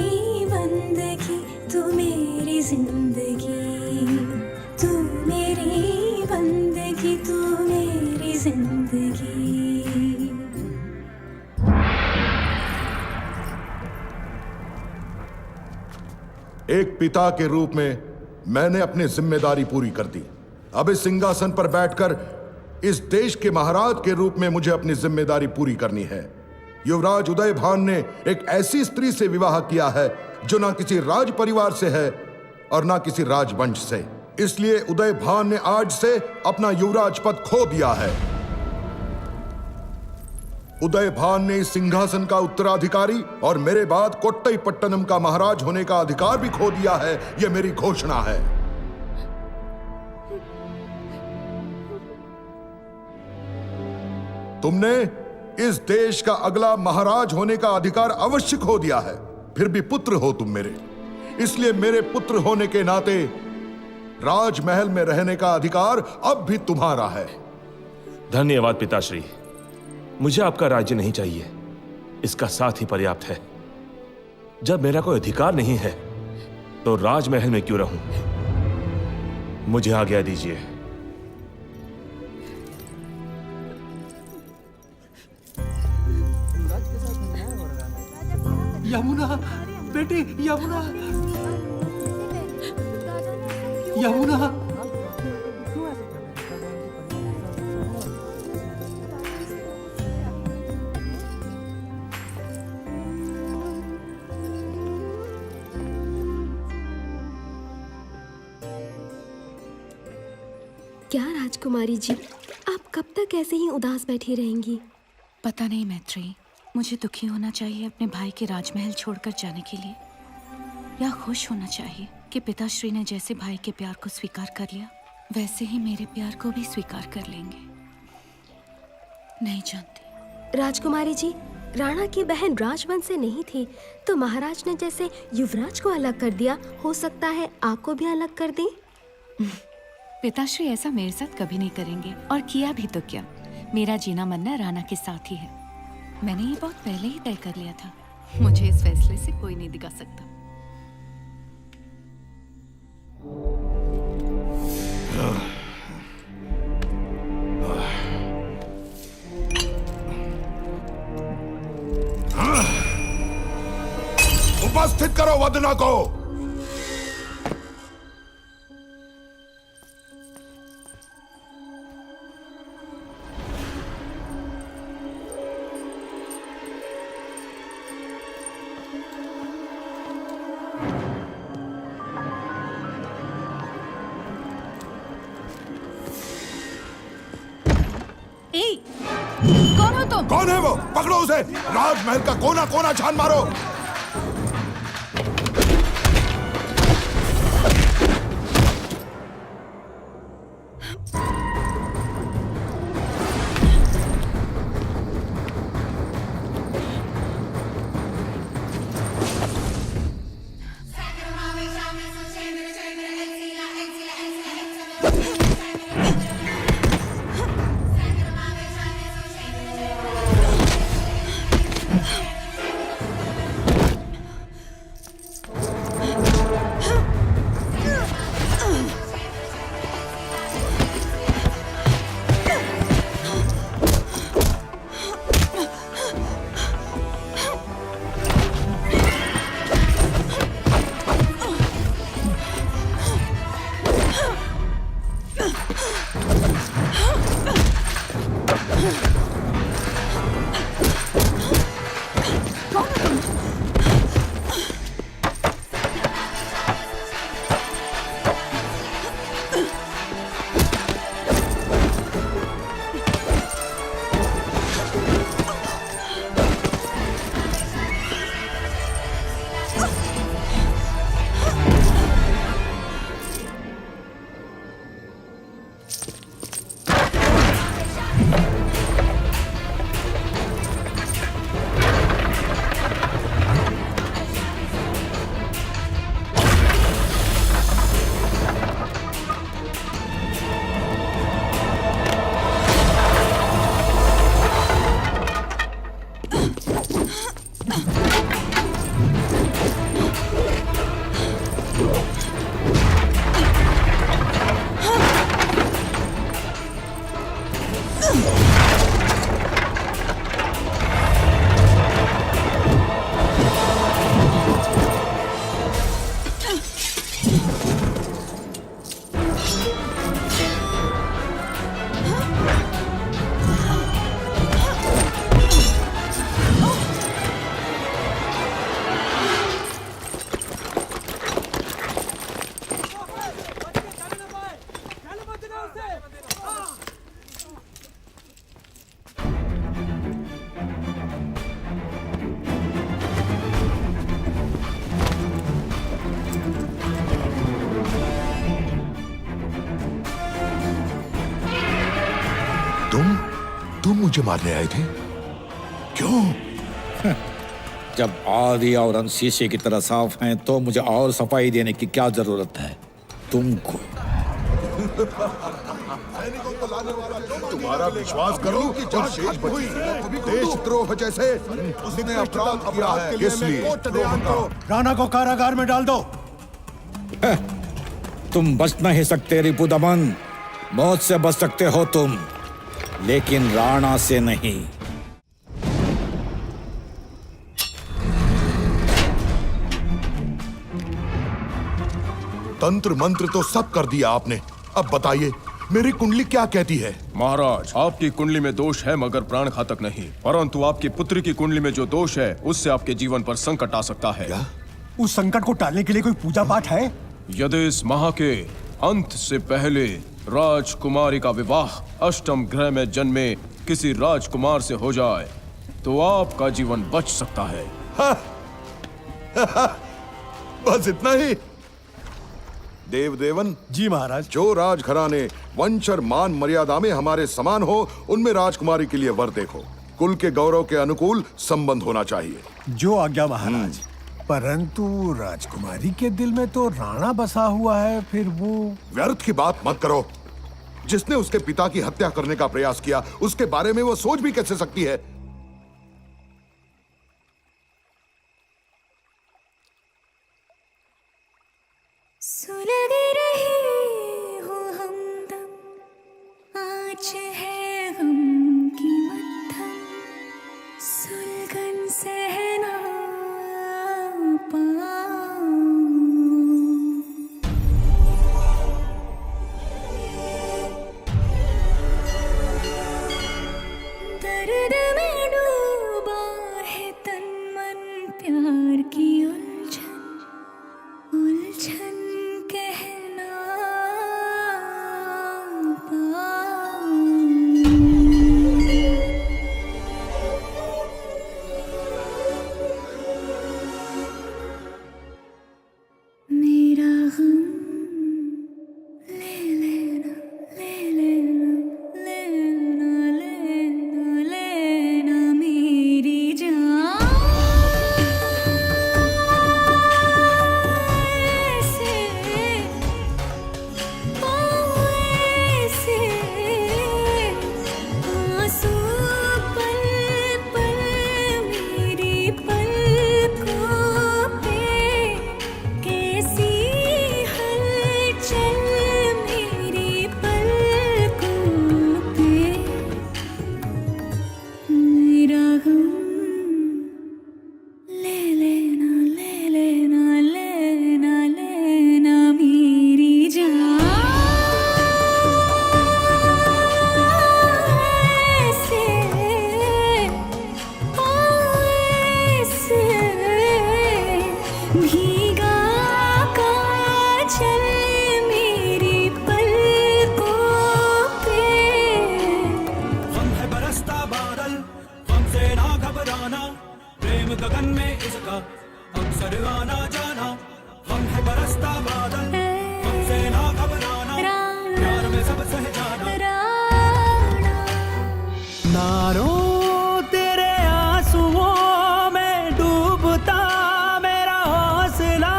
बंदगी, तू मेरी जिंदगी। तू मेरी बंदगी, तू मेरी जिंदगी। एक पिता के रूप में मैंने अपनी जिम्मेदारी पूरी कर दी। अब इस सिंहासन पर बैठकर इस देश के महाराज के रूप में मुझे अपनी जिम्मेदारी पूरी करनी है। युवराज उदय भान ने एक ऐसी स्त्री से विवाह किया है जो ना किसी राज परिवार से है और ना किसी राजवंश से। इसलिए उदय भान ने आज से अपना युवराज पद खो दिया है। उदय भान ने इस सिंहासन का उत्तराधिकारी और मेरे बाद कोट्टई पट्टनम का महाराज होने का अधिकार भी खो दिया है। यह मेरी घोषणा है। तुमने इस देश का अगला महाराज होने का अधिकार अवश्य खो दिया है। फिर भी पुत्र हो तुम मेरे, इसलिए मेरे पुत्र होने के नाते राजमहल में रहने का अधिकार अब भी तुम्हारा है। धन्यवाद पिताश्री, मुझे आपका राज्य नहीं चाहिए, इसका साथ ही पर्याप्त है। जब मेरा कोई अधिकार नहीं है तो राजमहल में क्यों रहूं? मुझे आज्ञा दीजिए। यमुना, बेटी यमुना, यमुना। क्या राजकुमारी जी, आप कब तक ऐसे ही उदास बैठी रहेंगी? पता नहीं मैत्री, मुझे दुखी होना चाहिए अपने भाई के राजमहल छोड़कर जाने के लिए, या खुश होना चाहिए कि पिताश्री ने जैसे भाई के प्यार को स्वीकार कर लिया वैसे ही मेरे प्यार को भी स्वीकार कर लेंगे। नहीं जानती। राजकुमारी जी, राणा की बहन राजवंश से नहीं थी तो महाराज ने जैसे युवराज को अलग कर दिया, हो सकता है आपको भी अलग कर दें। पिताश्री ऐसा मेरे साथ कभी नहीं करेंगे, और किया भी तो क्या, मेरा जीना मरना राणा के साथ ही है। मैंने ये बहुत पहले ही तय कर लिया था। मुझे इस फैसले से कोई नहीं दिखा सकता। उपस्थित करो वदना को। कौन हो तुम? कौन है वो? पकड़ो उसे। राजमहल का कोना कोना छान मारो। तुम मुझे मारने आए थे? क्यों? जब आदि और अंश शीशे की तरह साफ हैं तो मुझे और सफाई देने की क्या जरूरत है तुमको? तुम्हारा विश्वास करो कि जब शेष बची देशद्रोह जैसे उसने अपराध किया है, इसलिए राणा को कारागार में डाल दो। तुम बच नहीं सकते रिपुदमन। मौत से बच सकते हो तुम, लेकिन राणा से नहीं। तंत्र मंत्र तो सब कर दिया आपने। अब बताइए मेरी कुंडली क्या कहती है? महाराज, आपकी कुंडली में दोष है मगर प्राण घातक नहीं। परंतु आपकी पुत्री की कुंडली में जो दोष है उससे आपके जीवन पर संकट आ सकता है। क्या? उस संकट को टालने के लिए कोई पूजा पाठ है? यदि इस माह के अंत से पहले राजकुमारी का विवाह अष्टम ग्रह में जन्मे किसी राजकुमार से हो जाए तो आपका जीवन बच सकता है। बस इतना ही? देवदेवन जी महाराज। जो राजघराने वंश और मान मर्यादा में हमारे समान हो उनमें राजकुमारी के लिए वर देखो। कुल के गौरव के अनुकूल संबंध होना चाहिए। जो आज्ञा महाराज। परंतु राजकुमारी के दिल में तो राणा बसा हुआ है, फिर वो। व्यर्थ की बात मत करो। जिसने उसके पिता की हत्या करने का प्रयास किया उसके बारे में वो सोच भी कैसे सकती है? सुलग रहे हो हम दर्द में डूबा है तन मन प्यार की उलझन उलझन कहना मेरा गम ले लेना ले लेना लेना लेना लेना मेरी जान ऐसे आंसू पल पल मेरी पलकों पे कैसी हलचल मेरी पलकों पे मेरा गम ले लेना ले लेना लेना लेना मेरी जान ऐसे भीगा काजल मेरी पलकों पे हम है बरसता बादल हमसे ना घबराना प्रेम गगन में इसका अक्सर आना जाना हम है बरसता बादल हमसे ना घबराना प्यार में सब सह जाना नारो तेरे आंसुओं में डूबता मेरा हौसला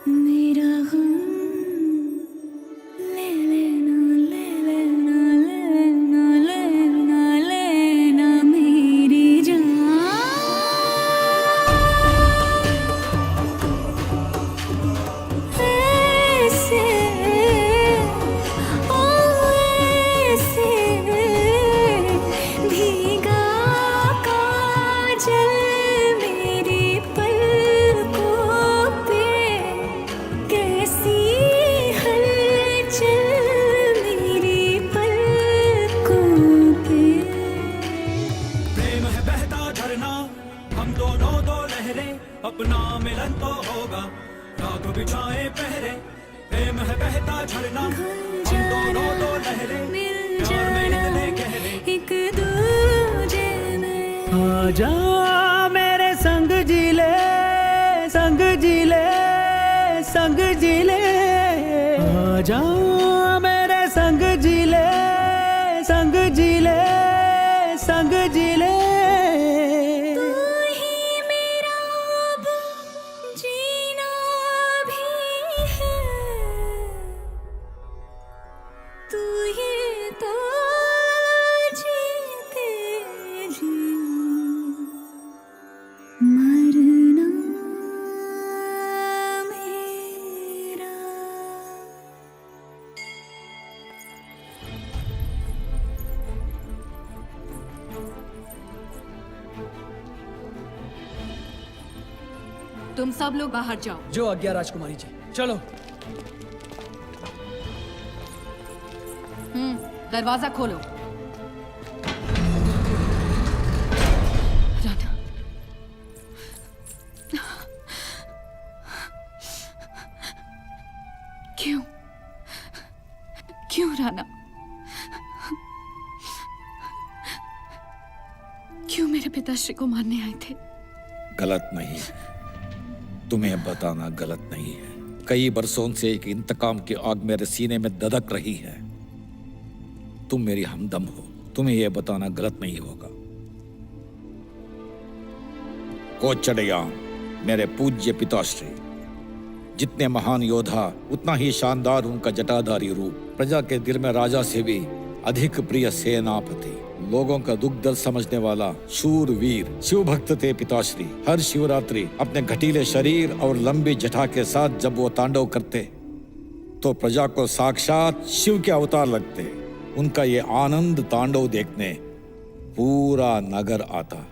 मेरा गम ले लेना ले लेना लेना लेना लेना मेरी जान ऐसे भीगा काजल मेरी पलकों पे कैसी हलचल मेरी पलकों पे प्रेम है बहता झरना हम दोनों दो लहरें अपना मिलन तो होगा राग बिछाए पहरे प्रेम है बहता झरना हम दोनों दो लहरें प्यार में इतने गहरे एक दूजे में आजा मेरे संग जिले संग जिले संग जिले आजा मेरे संग जिले संग जिले संग जिले तू ही मेरा अब जीना भी है तू ही तो जीते जी मरना मेरा तुम सब लोग बाहर जाओ। जो आज्ञा राजकुमारी जी। चलो। दरवाजा खोलो। राना, क्यों क्यों राना, क्यों मेरे पिताश्री को मारने आए थे? गलत नहीं, तुम्हें बताना गलत नहीं है। कई बरसों से एक इंतकाम की आग मेरे सीने में दधक रही है। तुम मेरी हमदम हो, तुम्हें यह बताना गलत नहीं होगा। कोचड़यान, मेरे पूज्य पिताश्री, जितने महान योद्धा उतना ही शानदार उनका जटाधारी रूप, प्रजा के दिल में राजा से भी अधिक प्रिय सेनापति। लोगों का दुख दर्द समझने वाला शूरवीर शिव भक्त थे पिताश्री। हर शिवरात्रि अपने घटीले शरीर और लंबी जटा के साथ जब वो तांडव करते तो प्रजा को साक्षात शिव के अवतार लगते। उनका ये आनंद तांडव देखने पूरा नगर आता।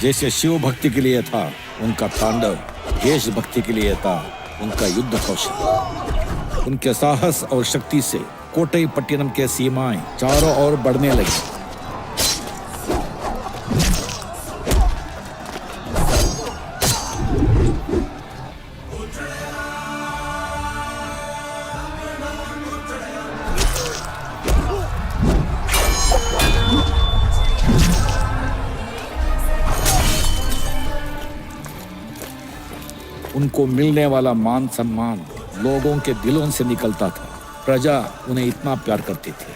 जैसे शिव भक्ति के लिए था उनका तांडव, देश भक्ति के लिए था उनका युद्ध कौशल। उनके साहस और शक्ति से कोट्टई पट्टिनम के सीमाएं चारों ओर बढ़ने लगी। उनको मिलने वाला मान सम्मान लोगों के दिलों से निकलता था। प्रजा उन्हें इतना प्यार करती थी।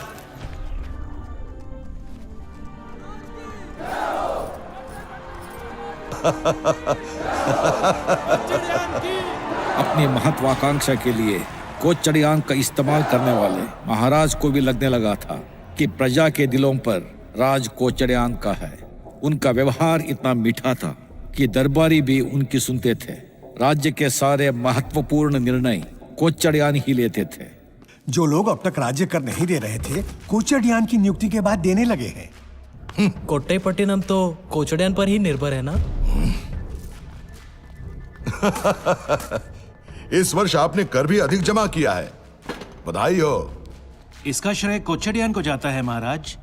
अपनी महत्वाकांक्षा के लिए कोचड़ियान का इस्तेमाल करने वाले महाराज को भी लगने लगा था कि प्रजा के दिलों पर राज कोचड़ियान का है। उनका व्यवहार इतना मीठा था कि दरबारी भी उनकी सुनते थे। राज्य के सारे महत्वपूर्ण निर्णय कोचड़ियान ही लेते थे। जो लोग अब तक राज्य कर नहीं दे रहे थे, कोचड़ियान की नियुक्ति के बाद देने लगे हैं। कोट्टई पट्टिनम तो कोचड़ियान पर ही निर्भर है ना? इस वर्ष आपने कर भी अधिक जमा किया है, बधाई हो। इसका श्रेय कोचड़ियान को जाता है महाराज।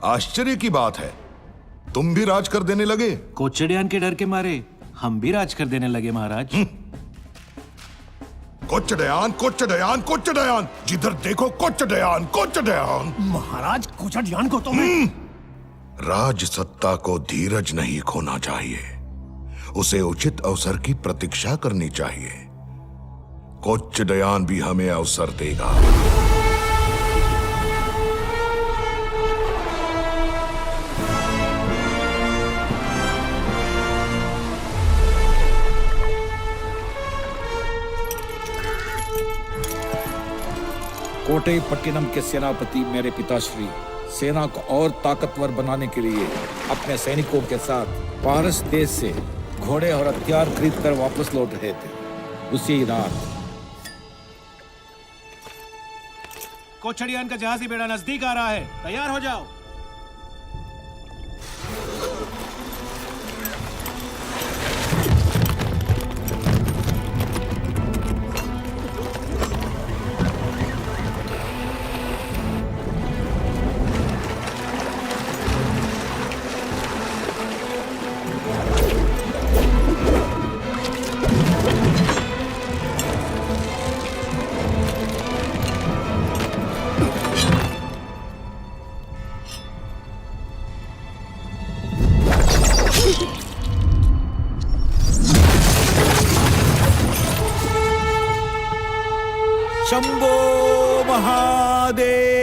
आश्चर्य की बात है, तुम भी राज कर देने लगे। कोचड़ियान के डर के मारे हम भी राज कर देने लगे महाराज। कोचड़ियान कोचड़ियान कोचड़ियान, जिधर देखो कोचड़ियान कोचड़ियान। महाराज कोचड़ियान को तो राज सत्ता को धीरज नहीं खोना चाहिए, उसे उचित अवसर की प्रतीक्षा करनी चाहिए। कोचड़ियान भी हमें अवसर देगा। कोटई पट्टिनम के सेनापति मेरे पिताश्री सेना को और ताकतवर बनाने के लिए अपने सैनिकों के साथ पारस देश से घोड़े और हथियार खरीद कर वापस लौट रहे थे। उसी रात कोचड़ियान का जहाजी बेड़ा नजदीक आ रहा है, तैयार हो जाओ। शंभो महादेव।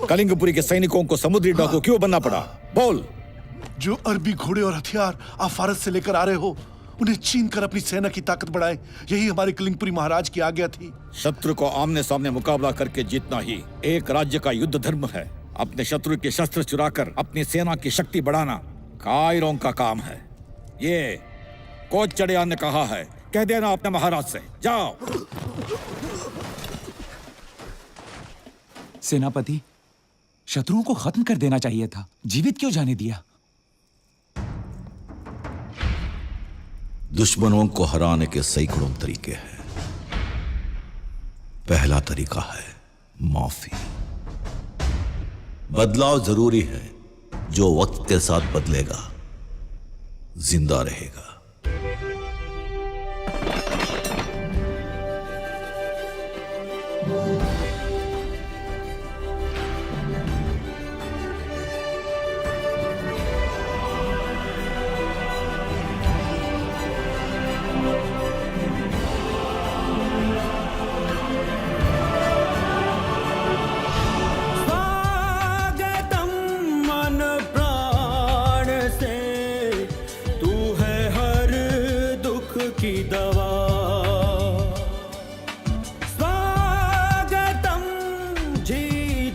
कलिंगपुरी के सैनिकों को समुद्री डाकू क्यों बनना पड़ा? बोल। जो अरबी घोड़े और हथियार आप फारस से लेकर आ रहे हो, उन्हें छीन कर अपनी सेना की ताकत बढ़ाए, यही हमारे कलिंगपुरी महाराज की आज्ञा थी। शत्रु को आमने सामने मुकाबला करके जीतना ही एक राज्य का युद्ध धर्म है। अपने शत्रु के शस्त्र चुराकर अपनी सेना की शक्ति बढ़ाना कायरों का काम है। ये कोचड़ियान ने कहा है, कह देना अपने महाराज से। जाओ। सेनापति, शत्रुओं को खत्म कर देना चाहिए था, जीवित क्यों जाने दिया? दुश्मनों को हराने के सैकड़ों तरीके हैं। पहला तरीका है माफी। बदलाव जरूरी है, जो वक्त के साथ बदलेगा जिंदा रहेगा।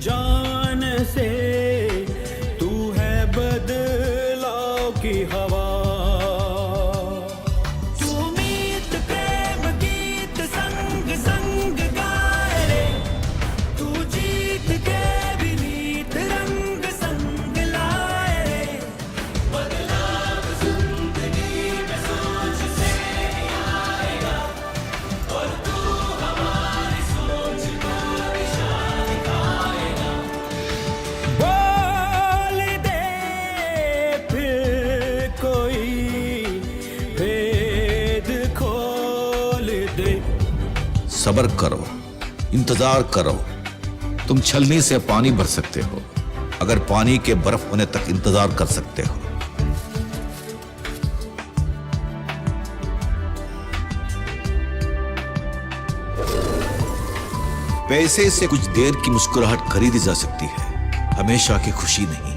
जान से तू है बदलाव की हवा। तू मीत प्रेम गीत संग संग गाए रे, तू जीत के भी नीत रंग संग लाए रे। बदलाव जिंदगी में सोच से आएगा, और तू हमारी सोच को दिशा दिखाएगा। बोल दे फिर कोई भेद खोल दे। सब्र करो, इंतजार करो। तुम छलनी से पानी भर सकते हो, अगर पानी के बर्फ होने तक इंतजार कर सकते हो। पैसे से कुछ देर की मुस्कुराहट खरीदी जा सकती है, हमेशा की खुशी नहीं।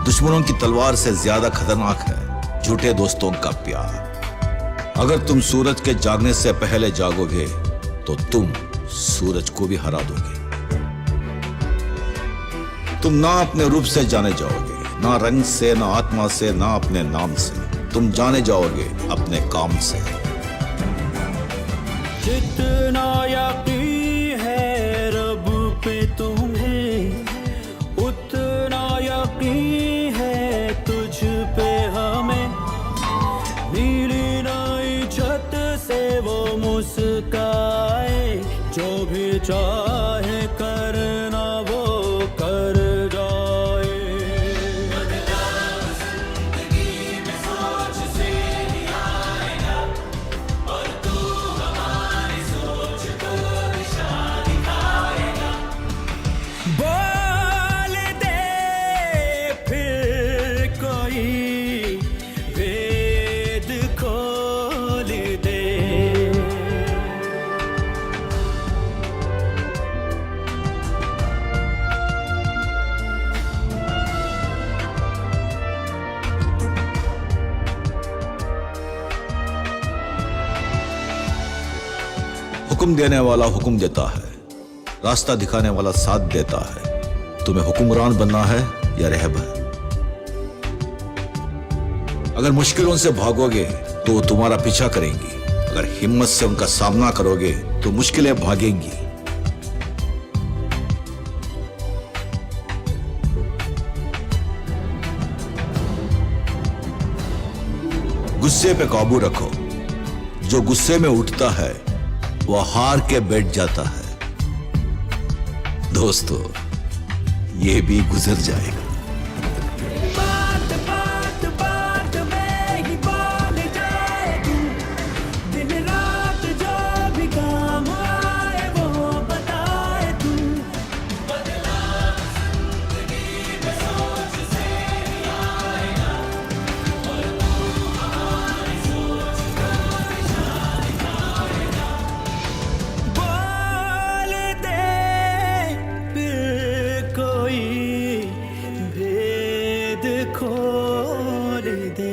दुश्मनों की तलवार से ज्यादा खतरनाक है झूठे दोस्तों का प्यार। अगर तुम सूरज के जागने से पहले जागोगे तो तुम सूरज को भी हरा दोगे। तुम ना अपने रूप से जाने जाओगे, ना रंग से, ना आत्मा से, ना अपने नाम से। तुम जाने जाओगे अपने काम से। जितना यकीन है रब पे तुम्हें, उतना यकीन है तुझ पे हमें। नीली नई छत से वो मुस्काए, जो भी चाहे करना वो कर जाए। बदलाव जिंदगी में सोच से ही आएगा, और तू हमारी सोच को दिशा दिखाएगा। बोल दे फिर कोई भेद खोल दे। हुक्म देने वाला हुक्म देता है, रास्ता दिखाने वाला साथ देता है। तुम्हें हुक्मरान बनना है या रहबर? अगर मुश्किलों से भागोगे तो वो तुम्हारा पीछा करेंगी, अगर हिम्मत से उनका सामना करोगे तो मुश्किलें भागेंगी। गुस्से पे काबू रखो। जो गुस्से में उठता है वो हार के बैठ जाता है। दोस्तों, ये भी गुजर जाएगा। बात बात बात में ही बोल जाए तू, दिन रात जो भी काम आए वो बताए तू। बदलाव जिंदगी में सोच से ही आएगा, और तू हमारी सोच को दिशा दिखाएगा। बोल दे फिर कोई भेद खोल दे।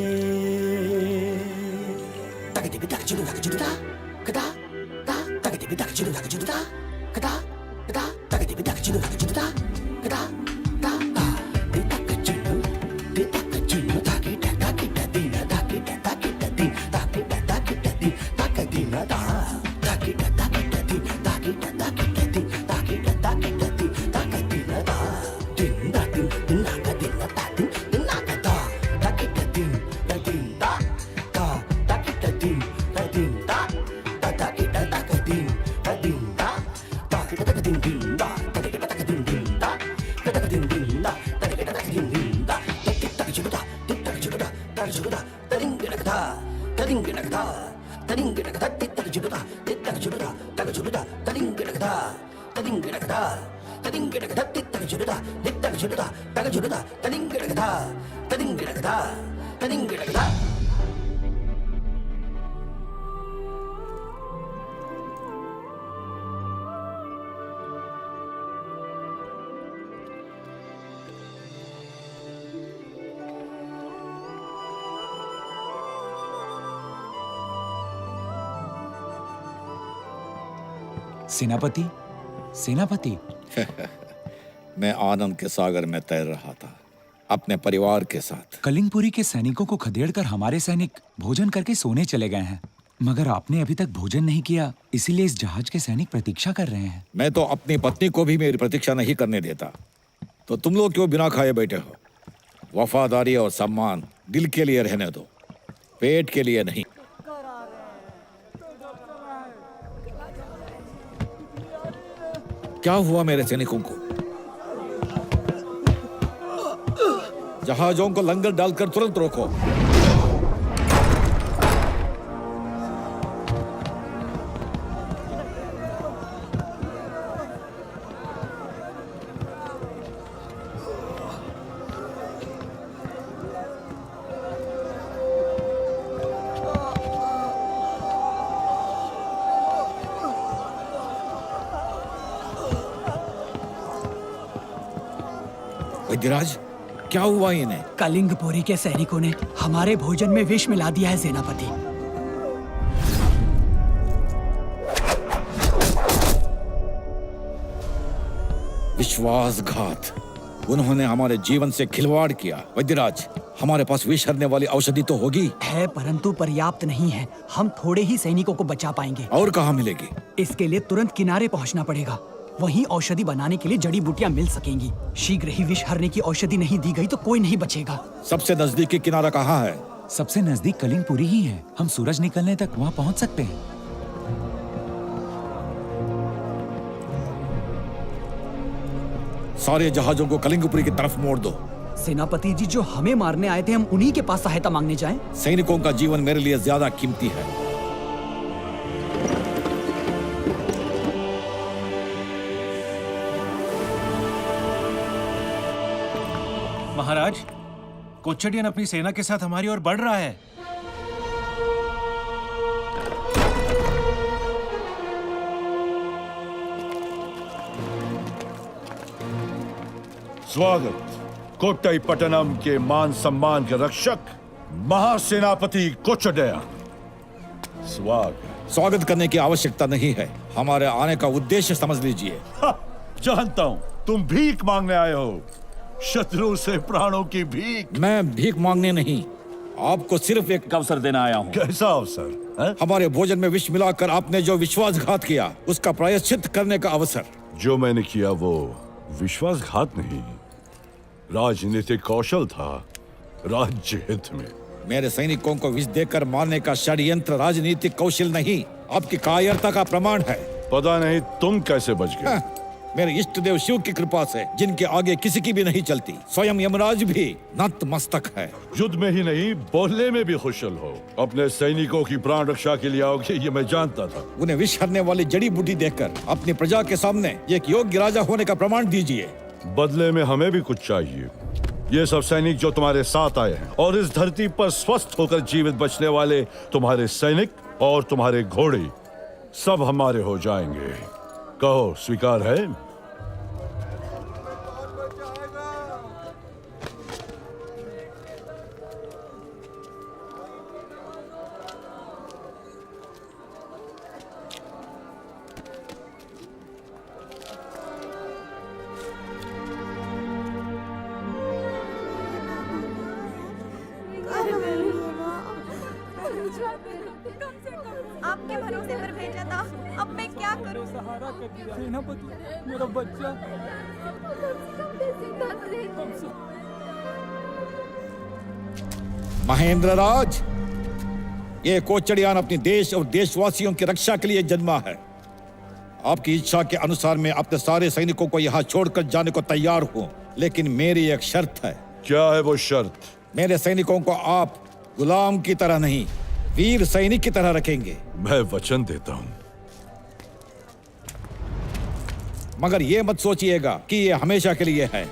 सेनापति, सेनापति। मैं आनंद के सागर में तैर रहा था अपने परिवार के साथ। कलिंगपुरी के सैनिकों को खदेड़कर हमारे सैनिक भोजन करके सोने चले गए हैं, मगर आपने अभी तक भोजन नहीं किया, इसीलिए इस जहाज के सैनिक प्रतीक्षा कर रहे हैं। मैं तो अपनी पत्नी को भी मेरी प्रतीक्षा नहीं करने देता, तो तुम लोग क्यों बिना खाए बैठे हो? वफादारी और सम्मान दिल के लिए रहने दो, पेट के लिए नहीं। क्या हुआ मेरे सैनिकों को? जहाजों को लंगर डालकर तुरंत रोको। वैद्यराज, क्या हुआ इन्हें? कलिंगपुरी के सैनिकों ने हमारे भोजन में विष मिला दिया है सेनापति। विश्वासघात। उन्होंने हमारे जीवन से खिलवाड़ किया। वैद्यराज, हमारे पास विष हरने वाली औषधि तो होगी? है, परंतु पर्याप्त नहीं है। हम थोड़े ही सैनिकों को बचा पाएंगे। और कहाँ मिलेगी? इसके लिए तुरंत किनारे पहुंचना पड़ेगा। वहीं औषधि बनाने के लिए जड़ी बूटियां मिल सकेंगी। शीघ्र ही विष हरने की औषधि नहीं दी गई तो कोई नहीं बचेगा। सबसे नजदीकी किनारा कहाँ है? सबसे नजदीक कलिंगपुरी ही है। हम सूरज निकलने तक वहाँ पहुँच सकते हैं। सारे जहाजों को कलिंगपुरी की तरफ मोड़ दो। सेनापति जी, जो हमें मारने आए थे, हम उन्हीं के पास सहायता मांगने जाएं? सैनिकों का जीवन मेरे लिए ज्यादा कीमती है। महाराज, कोच्चडियन अपनी सेना के साथ हमारी ओर बढ़ रहा है। स्वागत कोट्टई पट्टनम के मान सम्मान के रक्षक महासेनापति कोच्चडियन। स्वागत करने की आवश्यकता नहीं है। हमारे आने का उद्देश्य समझ लीजिए। जानता हूं तुम भीख मांगने आए हो, शत्रु से प्राणों की भीख। मैं भीख मांगने नहीं, आपको सिर्फ एक अवसर देना आया हूँ। कैसा अवसर है? हमारे भोजन में विष मिलाकर आपने जो विश्वासघात किया, उसका प्रायश्चित करने का अवसर। जो मैंने किया वो विश्वासघात नहीं, राजनीतिक कौशल था, राज्य हित में। मेरे सैनिकों को विष देकर मारने का षड्यंत्र राजनीतिक कौशल नहीं, आपकी कायरता का प्रमाण है। पता नहीं तुम कैसे बच गए। मेरे इष्ट देव शिव की कृपा से, जिनके आगे किसी की भी नहीं चलती, स्वयं यमराज भी नतमस्तक है। युद्ध में ही नहीं, बोलने में भी कुशल हो। अपने सैनिकों की प्राण रक्षा के लिए आओगे, ये मैं जानता था। उन्हें विष हरने वाली जड़ी बूटी देकर अपनी प्रजा के सामने एक योग्य राजा होने का प्रमाण दीजिए। बदले में हमें भी कुछ चाहिए। ये सब सैनिक जो तुम्हारे साथ आए हैं और इस धरती पर स्वस्थ होकर जीवित बचने वाले तुम्हारे सैनिक और तुम्हारे घोड़े सब हमारे हो जाएंगे। कहो, स्वीकार है? आपके भरोसे पर भेजा था, अब मैं क्या करूं? सहारा कर दिया सेनापति, मेरा बच्चा। महेंद्र राज, ये कोच्चडियान अपने देश और देशवासियों की रक्षा के लिए जन्मा है। आपकी इच्छा के अनुसार मैं अपने सारे सैनिकों को यहाँ छोड़कर जाने को तैयार हूँ, लेकिन मेरी एक शर्त है। क्या है वो शर्त? मेरे सैनिकों को आप गुलाम की तरह नहीं, वीर सैनिक की तरह रखेंगे। मैं वचन देता हूँ। मगर ये मत सोचिएगा कि ये हमेशा के लिए है।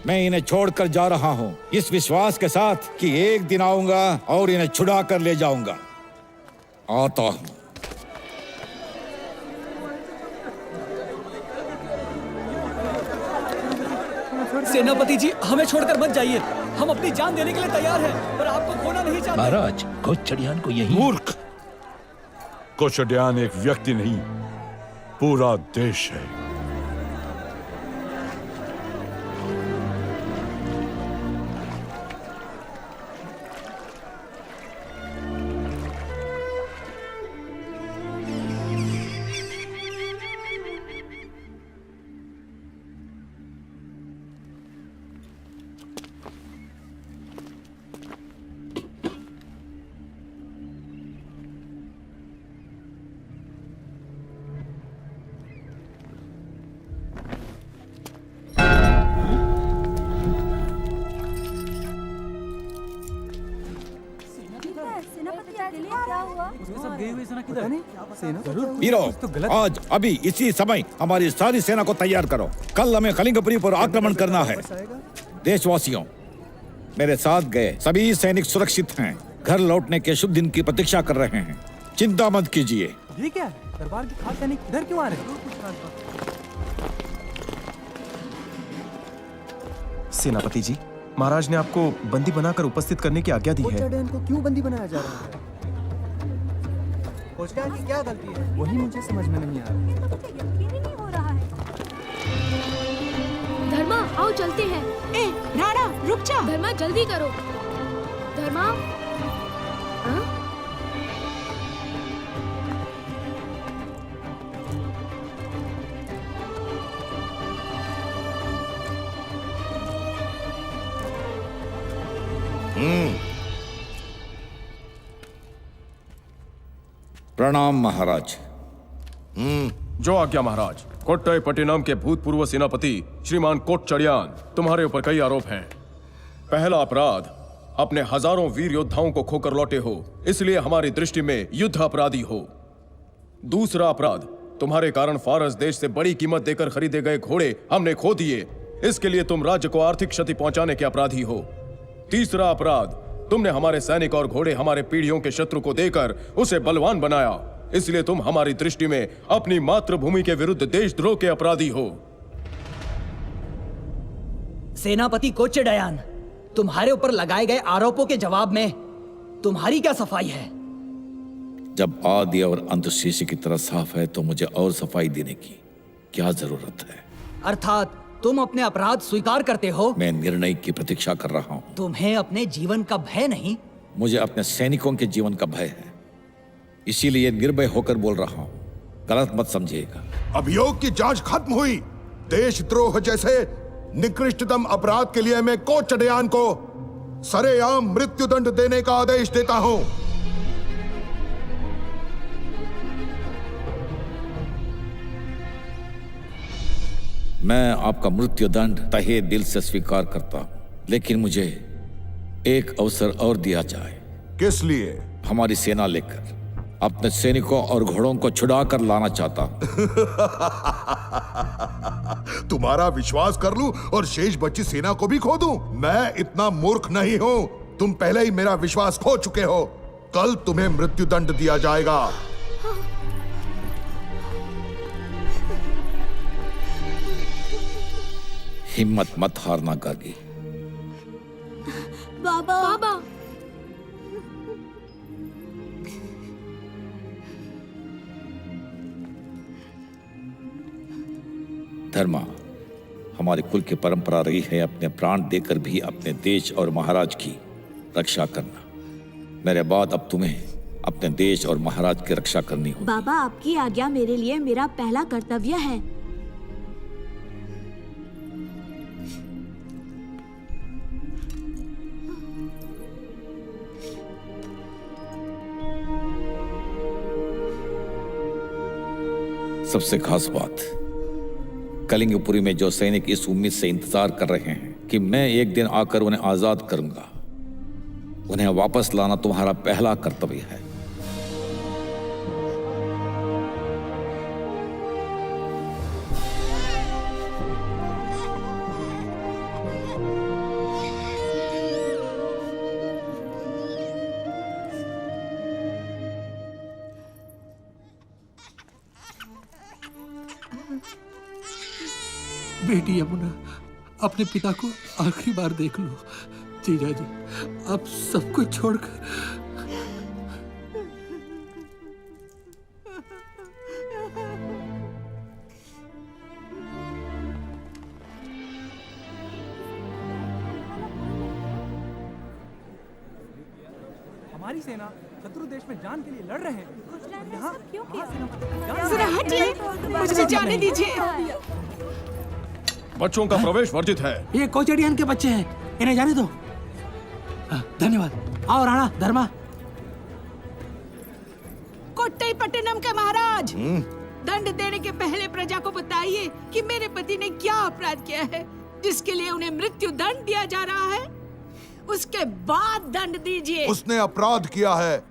मैं इन्हें छोड़कर जा रहा हूँ इस विश्वास के साथ कि एक दिन आऊंगा और इन्हें छुड़ा कर ले जाऊंगा। आता हूँ। सेनापति जी, हमें छोड़कर मत जाइए। हम अपनी जान देने के लिए तैयार हैं, पर आपको खोना नहीं चाहते। महाराज, कोच्चडियान को यही। मूर्ख! कोच्चडियान एक व्यक्ति नहीं, पूरा देश है। वीरों, आज अभी इसी समय हमारी सारी सेना को तैयार करो। कल हमें कलिंगपुरी पर आक्रमण करना है। देशवासियों, मेरे साथ गए सभी सैनिक सुरक्षित हैं, घर लौटने के शुभ दिन की प्रतीक्षा कर रहे हैं। चिंता मत कीजिए। ये क्या है? दरबार के खास सैनिक इधर क्यों आ रहे हैं? सेनापति जी, महाराज ने आपको बंदी बनाकर उपस्थित करने की आज्ञा दी है। को क्यों बंदी बनाया जा रहा है? कोचडैन की क्या गलती है? वही मुझे समझ में नहीं आ रहा। धर्मा, आओ चलते हैं। ए, राणा, रुक जा। धर्मा, जल्दी करो। धर्मा, हाँ? प्रणाम महाराज। जो आज्ञा महाराज। कोट्टईपट्टिनम के भूतपूर्व सेनापति श्रीमान कोटचड़ियान, तुम्हारे ऊपर कई आरोप हैं। पहला अपराध, अपने हजारों वीर योद्धाओं को खोकर लौटे हो, इसलिए हमारी दृष्टि में युद्ध अपराधी हो। दूसरा अपराध, तुम्हारे कारण फारस देश से बड़ी कीमत देकर खरीदे गए घोड़े हमने खो दिए, इसके लिए तुम राज्य को आर्थिक क्षति पहुंचाने के अपराधी हो। तीसरा अपराध, तुमने हमारे सैनिक और घोड़े हमारे पीढ़ियों के शत्रु को देकर उसे बलवान बनाया, इसलिए तुम हमारी दृष्टि में अपनी मातृभूमि के विरुद्ध देशद्रोह के अपराधी हो। सेनापति कोच्चेडयान, तुम्हारे ऊपर लगाए गए आरोपों के जवाब में तुम्हारी क्या सफाई है? जब आदि और अंत शीशे की तरह साफ है तो मुझे और सफाई देने की क्या जरूरत है? अर्थात तुम अपने अपराध स्वीकार करते हो? मैं निर्णय की प्रतीक्षा कर रहा हूँ। तुम्हें अपने जीवन का भय नहीं? मुझे अपने सैनिकों के जीवन का भय है, इसीलिए निर्भय होकर बोल रहा हूँ, गलत मत समझिएगा। अभियोग की जांच खत्म हुई। देशद्रोह जैसे निकृष्टतम अपराध के लिए मैं कोचडयान को सरेआम मृत्युदंड देने का आदेश देता हूं। मैं आपका मृत्युदंड तहे दिल से स्वीकार करता हूं, लेकिन मुझे एक अवसर और दिया जाए। किस लिए? हमारी सेना लेकर अपने सैनिकों और घोड़ों को छुड़ा कर लाना चाहता हूं। तुम्हारा विश्वास कर लूं और शेष बची सेना को भी खो दूं? मैं इतना मूर्ख नहीं हूं। तुम पहले ही मेरा विश्वास खो चुके हो। कल तुम्हें मृत्युदंड दिया जाएगा। हिम्मत मत हारना गार्गी। बाबा, बाबा। धर्मा, हमारे कुल की परंपरा रही है अपने प्राण देकर भी अपने देश और महाराज की रक्षा करना। मेरे बाद अब तुम्हें अपने देश और महाराज की रक्षा करनी होगी। बाबा, आपकी आज्ञा मेरे लिए मेरा पहला कर्तव्य है। सबसे खास बात, कलिंगपुरी में जो सैनिक इस उम्मीद से इंतजार कर रहे हैं कि मैं एक दिन आकर उन्हें आजाद करूंगा, उन्हें वापस लाना तुम्हारा पहला कर्तव्य है। बेटी यमुना, अपने पिता को आखिरी बार देख लो। जीजा जी, अब सब कुछ छोड़कर हमारी सेना शत्रु देश में जान के लिए लड़ रहे हैं। यहाँ जरा हटिए, मुझे जाने दीजिए। बच्चों का प्रवेश वर्जित है। ये कोचेडियन के बच्चे हैं, इन्हें जाने दो। धन्यवाद। आओ राणा, धर्मा। कोट्टईपट्टिनम के महाराज, दंड देने के पहले प्रजा को बताइए कि मेरे पति ने क्या अपराध किया है जिसके लिए उन्हें मृत्यु दंड दिया जा रहा है। उसके बाद दंड दीजिए। उसने अपराध किया है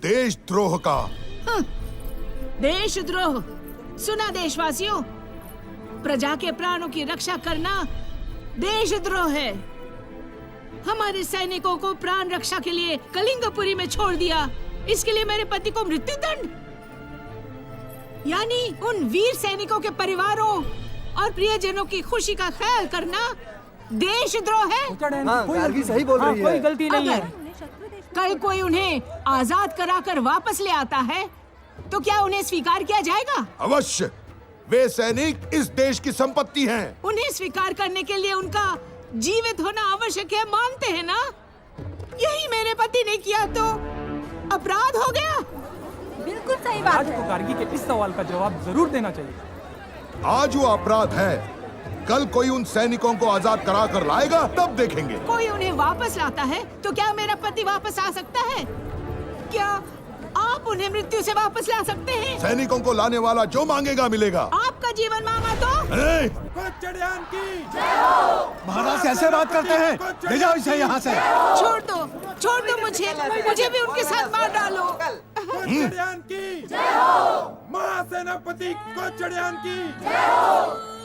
देशद्रोह का। देशद्रोह? सुना देशवासियों, प्रजा के प्राणों की रक्षा करना देशद्रोह है। हमारे सैनिकों को प्राण रक्षा के लिए कलिंगपुरी में छोड़ दिया, इसके लिए मेरे पति को मृत्युदंड? यानी उन वीर सैनिकों के परिवारों और प्रियजनों की खुशी का ख्याल करना देशद्रोह है? गार्गी सही बोल रही है। कोई गलती नहीं है। कल कोई उन्हें आजाद कराकर वापस ले आता है तो क्या उन्हें स्वीकार किया जाएगा? अवश्य। वे सैनिक इस देश की संपत्ति हैं। उन्हें स्वीकार करने के लिए उनका जीवित होना आवश्यक है, मानते हैं ना? यही मेरे पति ने किया तो अपराध हो गया? बिल्कुल सही बात है। आज को गार्गी के इस सवाल का जवाब जरूर देना चाहिए। आज वो अपराध है, कल कोई उन सैनिकों को आजाद करा कर लाएगा, तब देखेंगे। कोई उन्हें वापस लाता है तो क्या मेरा पति वापस आ सकता है? क्या आप उन्हें मृत्यु से वापस ला सकते हैं? सैनिकों को लाने वाला जो मांगेगा मिलेगा। आपका जीवन मांगा तो? कोच्चड़ियान की जय हो। महाराज कैसे बात करते हैं? ले जाओ इसे यहाँ से। छोड़ दो मुझे भी उनके साथ मार डालो। कोच्चड़ियान की जय हो। महासेनापति कोच्चड़ियान की जय हो।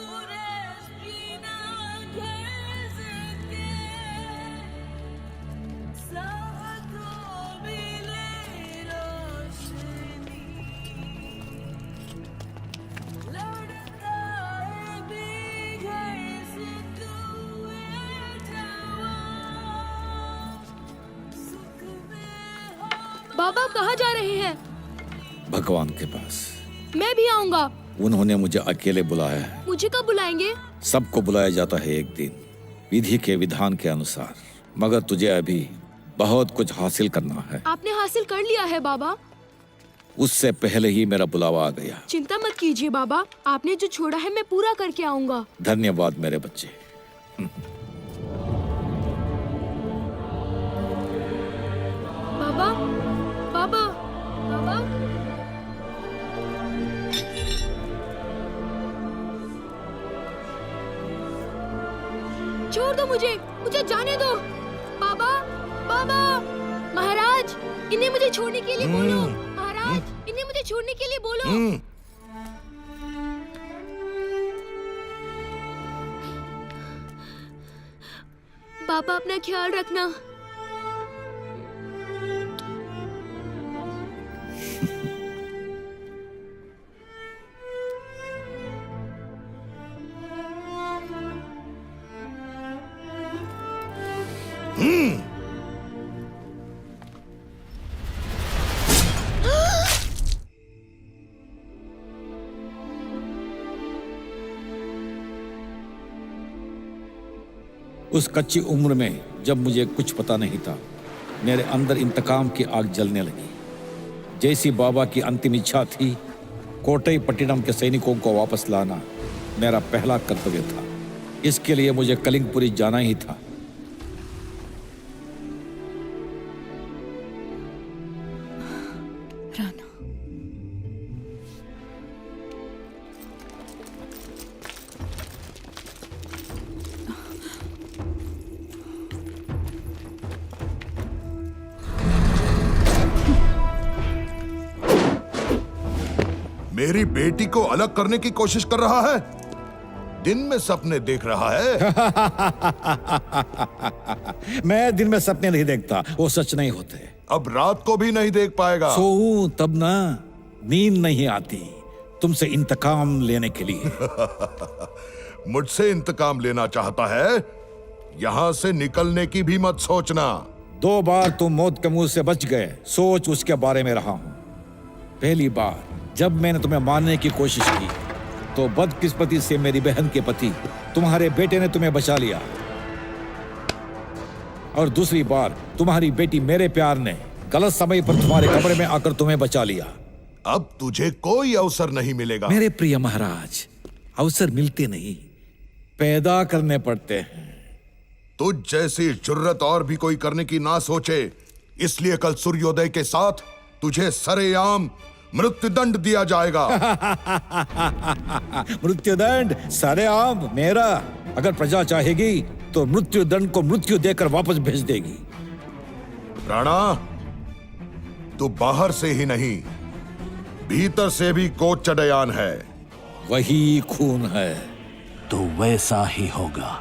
बाबा कहाँ जा रहे हैं? भगवान के पास। मैं भी आऊंगा। उन्होंने मुझे अकेले बुलाया है। मुझे कब बुलाएंगे? सबको बुलाया जाता है एक दिन, विधि के विधान के अनुसार, मगर तुझे अभी बहुत कुछ हासिल करना है। आपने हासिल कर लिया है बाबा। उससे पहले ही मेरा बुलावा आ गया। चिंता मत कीजिए बाबा, आपने जो छोड़ा है मैं पूरा करके आऊंगा। धन्यवाद मेरे बच्चे। बाबा बाबा बाबा छोड़ दो मुझे जाने दो। बाबा बाबा महाराज, इन्हें मुझे छोड़ने के लिए बोलो। महाराज, इन्हें मुझे छोड़ने के लिए बोलो। पापा अपना ख्याल रखना। उस कच्ची उम्र में जब मुझे कुछ पता नहीं था, मेरे अंदर इंतकाम की आग जलने लगी। जैसी बाबा की अंतिम इच्छा थी, कोट्टई पट्टिनम के सैनिकों को वापस लाना मेरा पहला कर्तव्य था। इसके लिए मुझे कलिंगपुरी जाना ही था। मेरी बेटी को अलग करने की कोशिश कर रहा है। दिन में सपने देख रहा है। मैं दिन में सपने नहीं देखता, वो सच नहीं होते। अब रात को भी नहीं देख पाएगा। सोऊं तब ना, नींद नहीं आती तुमसे इंतकाम लेने के लिए। मुझसे इंतकाम लेना चाहता है? यहां से निकलने की भी मत सोचना। 2 बार तुम मौत के मुंह से बच गए, सोच उसके बारे में रहा हूं। पहली बार जब मैंने तुम्हें मारने की कोशिश की तो बदकिस्मती से मेरी बहन के पति तुम्हारे बेटे ने तुम्हें बचा लिया, और दूसरी बार तुम्हारी बेटी मेरे प्यार ने गलत समय पर तुम्हारे कमरे में आकर तुम्हें बचा लिया। अब तुझे कोई अवसर नहीं मिलेगा। मेरे प्रिय महाराज, अवसर मिलते नहीं, पैदा करने पड़ते हैं। तुझ जैसी जुर्रत और भी कोई करने की ना सोचे, इसलिए कल सूर्योदय के साथ तुझे सरेआम मृत्युदंड दिया जाएगा। मृत्युदंड सरेआम मेरा? अगर प्रजा चाहेगी तो मृत्युदंड को मृत्यु देकर वापस भेज देगी। राणा, तू बाहर से ही नहीं, भीतर से भी कोच चडयान है। वही खून है तो वैसा ही होगा।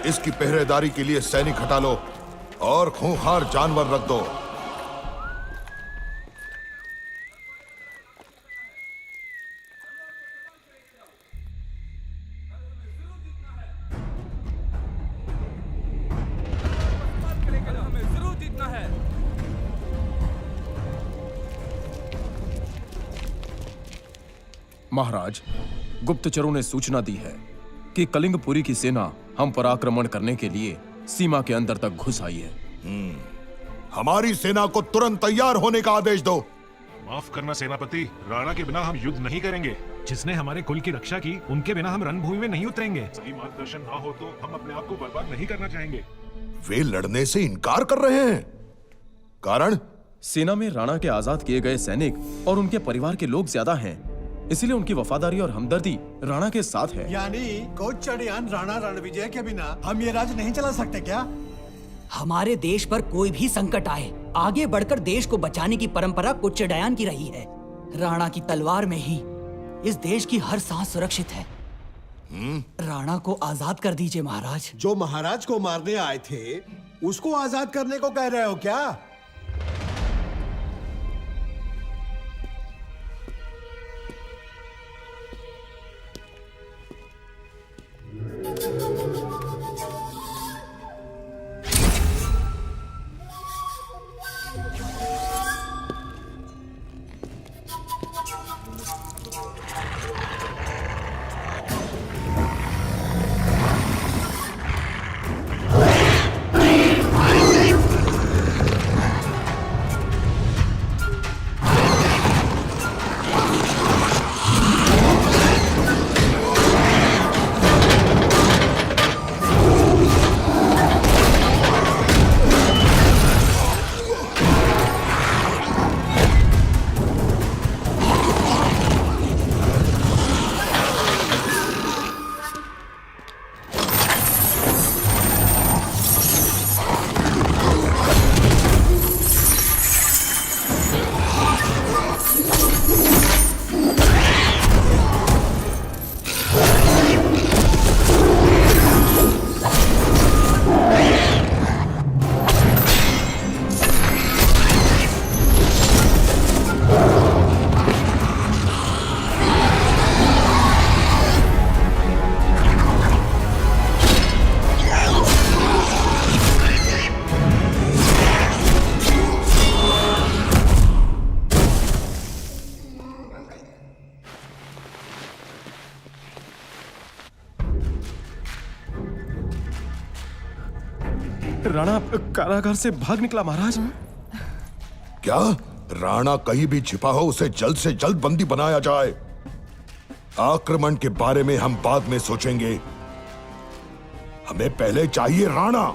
इसकी पहरेदारी के लिए सैनिक हटा लो और खूंखार जानवर रख दो। महाराज, गुप्तचरों ने सूचना दी है कि कलिंगपुरी की सेना हम पर आक्रमण करने के लिए सीमा के अंदर तक घुस आई है। हमारी सेना को तुरंत तैयार होने का आदेश दो। माफ करना सेनापति, राणा के बिना हम युद्ध नहीं करेंगे। जिसने हमारे कुल की रक्षा की, उनके बिना हम रणभूमि में नहीं उतरेंगे। सही मार्गदर्शन ना हो तो हम अपने आप को बर्बाद नहीं करना चाहेंगे। वे लड़ने से इनकार कर रहे हैं। कारण? सेना में राणा के आजाद किए गए सैनिक और उनके परिवार के लोग ज्यादा हैं, इसलिए उनकी वफादारी और हमदर्दी राणा के साथ है। यानी कोच चडयान राणा रणविजय के बिना हम ये राज्य नहीं चला सकते क्या? हमारे देश पर कोई भी संकट आए, आगे बढ़कर देश को बचाने की परंपरा कोच चडयान की रही है। राणा की तलवार में ही इस देश की हर सांस सुरक्षित है। राणा को आजाद कर दीजिए महाराज। जो महाराज को मारने आए थे उसको आजाद करने को कह रहे हो क्या? राणा कारागार से भाग निकला महाराज। क्या? राणा कहीं भी छिपा हो उसे जल्द से जल्द बंदी बनाया जाए। आक्रमण के बारे में हम बाद में सोचेंगे, हमें पहले चाहिए राणा।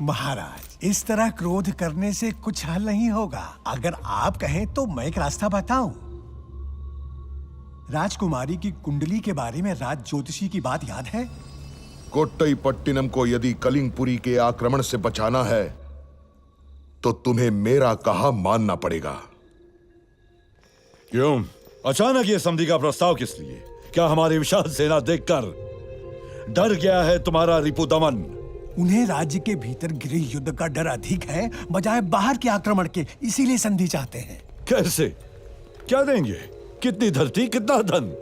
महाराज, इस तरह क्रोध करने से कुछ हल नहीं होगा। अगर आप कहें तो मैं एक रास्ता बताऊं। राजकुमारी की कुंडली के बारे में राज ज्योतिषी की बात याद है? कोट्टईपट्टिनम को यदि कलिंगपुरी के आक्रमण से बचाना है तो तुम्हें मेरा कहा मानना पड़ेगा। क्यों अचानक ये संधि का प्रस्ताव किस लिए? क्या हमारी विशाल सेना देखकर डर गया है तुम्हारा रिपुदमन? उन्हें राज्य के भीतर गृह युद्ध का डर अधिक है बजाय बाहर के आक्रमण के, इसीलिए संधि चाहते हैं। कैसे? क्या देंगे? कितनी धरती, कितना धन?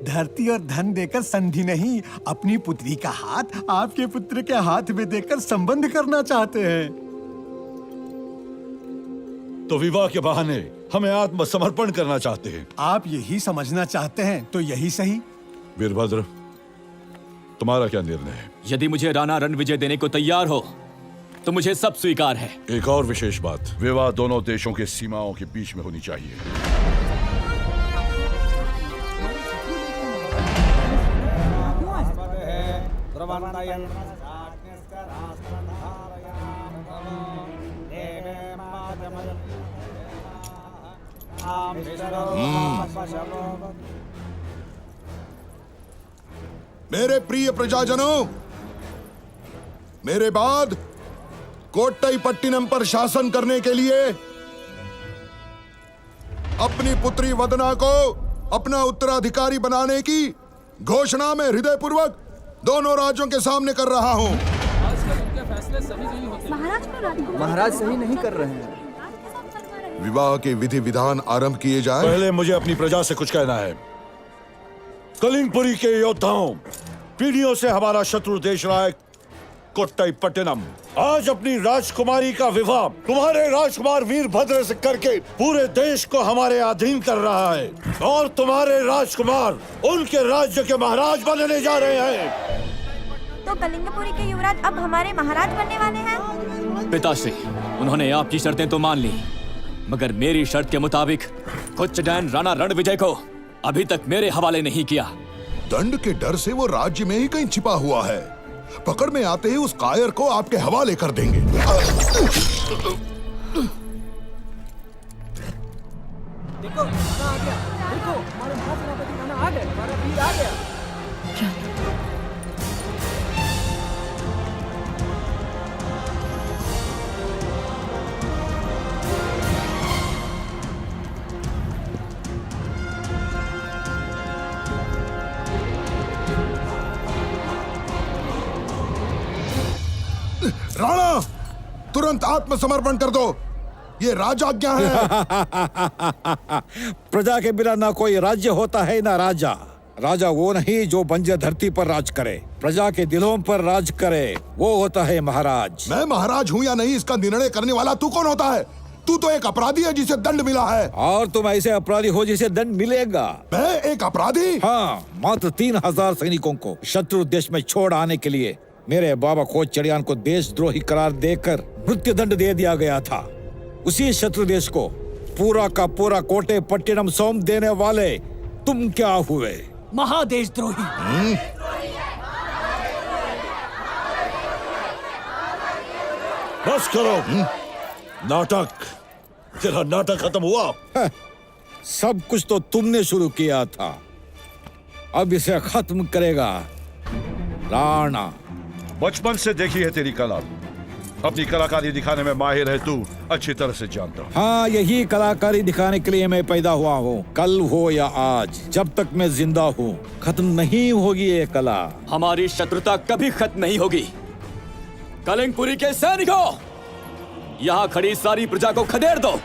धरती और धन देकर संधि नहीं, अपनी पुत्री का हाथ आपके पुत्र के हाथ में देकर संबंध करना चाहते हैं। तो विवाह के बहाने हमें आत्मसमर्पण करना चाहते हैं। आप यही समझना चाहते हैं तो यही सही। वीरभद्र, तुम्हारा क्या निर्णय है? यदि मुझे राणा रणविजय देने को तैयार हो तो मुझे सब स्वीकार है। एक और विशेष बात, विवाह दोनों देशों के सीमाओं के बीच में होनी चाहिए। मेरे प्रिय प्रजाजनों, मेरे बाद कोट्टईपट्टिनम पर शासन करने के लिए अपनी पुत्री वदना को अपना उत्तराधिकारी बनाने की घोषणा में हृदयपूर्वक दोनों राज्यों के सामने कर रहा हूं। महाराज सही नहीं कर रहे हैं। विवाह के विधि विधान आरंभ किए जाए। पहले मुझे अपनी प्रजा से कुछ कहना है। कलिंगपुरी के योद्धाओं, पीढ़ियों से हमारा शत्रु देश रहा है कोट्टईपट्टिनम, आज अपनी राजकुमारी का विवाह तुम्हारे राजकुमार वीरभद्र से करके पूरे देश को हमारे अधीन कर रहा है, और तुम्हारे राजकुमार उनके राज्य के महाराज बनने जा रहे हैं। तो कलिंगपुरी के युवराज अब हमारे महाराज बनने वाले हैं। पिताश्री, उन्होंने आपकी शर्तें तो मान ली, मगर मेरी शर्त के मुताबिक कोच्चडैन राणा रणविजय को अभी तक मेरे हवाले नहीं किया। दंड के डर से वो राज्य में ही कहीं छिपा हुआ है। पकड़ में आते ही उस कायर को आपके हवाले कर देंगे। देखो राणा आ गया। देखो हमारे महासेनापति राणा आ गए। हमारा वीर आ गया। राणा, तुरंत आत्मसमर्पण कर दो, ये राजाज्ञा है। प्रजा के बिना ना कोई राज्य होता है ना राजा। राजा वो नहीं जो बंजर धरती पर राज करे, प्रजा के दिलों पर राज करे, वो होता है महाराज। मैं महाराज हूँ या नहीं इसका निर्णय करने वाला तू कौन होता है? तू तो एक अपराधी है जिसे दंड मिला है। और तुम ऐसे अपराधी हो जिसे दंड मिलेगा। मैं एक अपराधी? हाँ, मात्र 3000 सैनिकों को शत्रु देश में छोड़ आने के लिए मेरे बाबा कोच्चडियान को देशद्रोही करार देकर मृत्यु दंड दे दिया गया था। उसी शत्रु देश को पूरा का पूरा कोट्टईपट्टिनम सौंप देने वाले तुम क्या हुए? महादेशद्रोही। बस करो नाटक। तेरा नाटक खत्म हुआ। सब कुछ तो तुमने शुरू किया था, अब इसे खत्म करेगा राणा। बचपन से देखी है तेरी कला, अपनी कलाकारी दिखाने में माहिर है तू, अच्छी तरह से जानता हूँ। हाँ, यही कलाकारी दिखाने के लिए मैं पैदा हुआ हूँ। कल हो या आज, जब तक मैं जिंदा हूँ खत्म नहीं होगी ये कला। हमारी शत्रुता कभी खत्म नहीं होगी। कलिंगपुरी के सैनिकों, यहाँ खड़ी सारी प्रजा को खदेड़ दो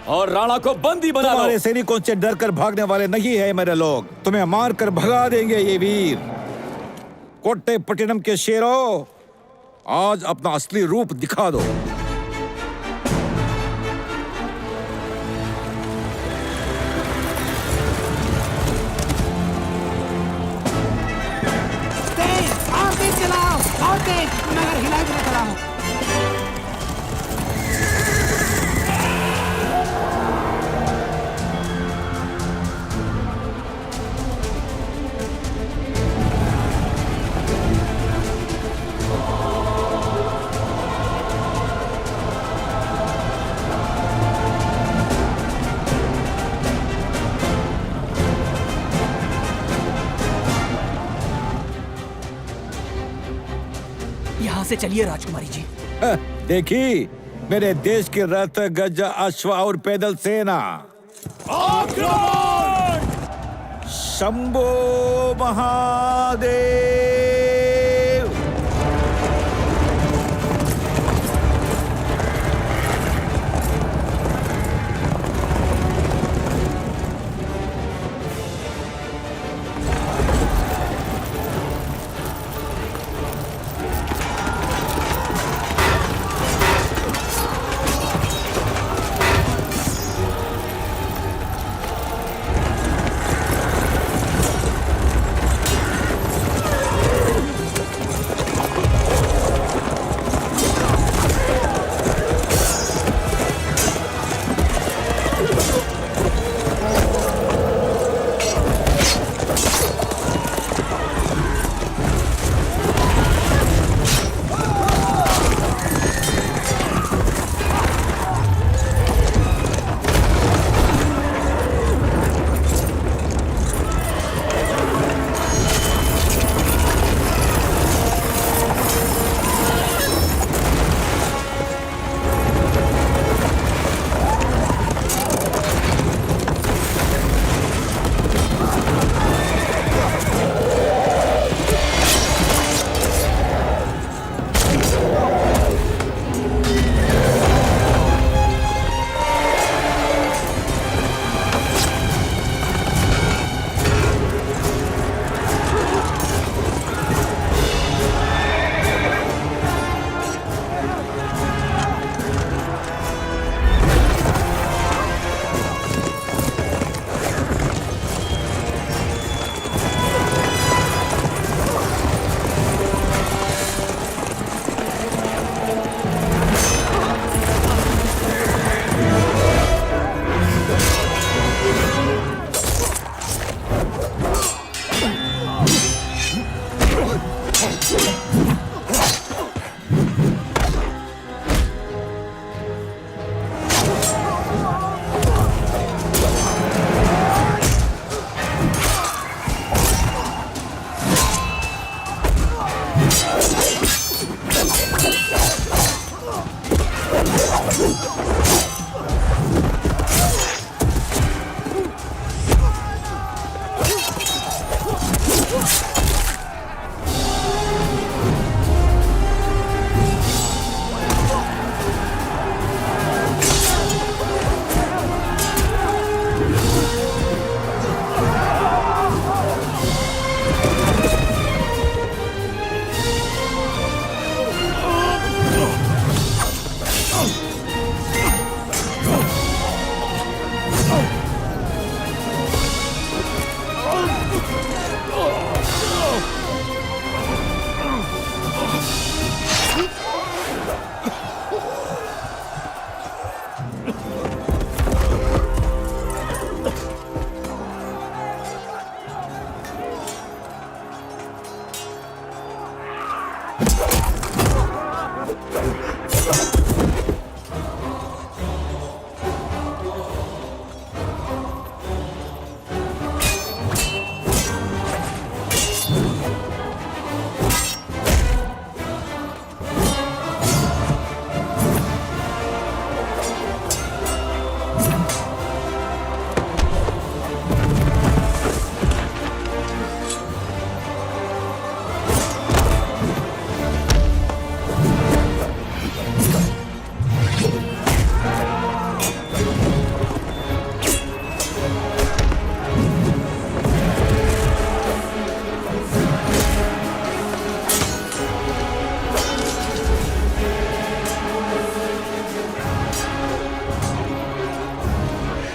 और राणा को बंदी बना लो। तुम्हारे सैनिकों से डर कर भागने वाले नहीं है मेरे लोग, तुम्हें मार कर भगा देंगे ये वीर। कोट्टईपट्टिनम के शेरों, आज अपना असली रूप दिखा दो। तेज चलाओ, और तेज, मगर हिला भी ना चलाओ। यहाँ से चलिए राजकुमारी जी। देखी मेरे देश के रथ, गज, अश्व और पैदल सेना। आक्रमण! शंभो महादेव।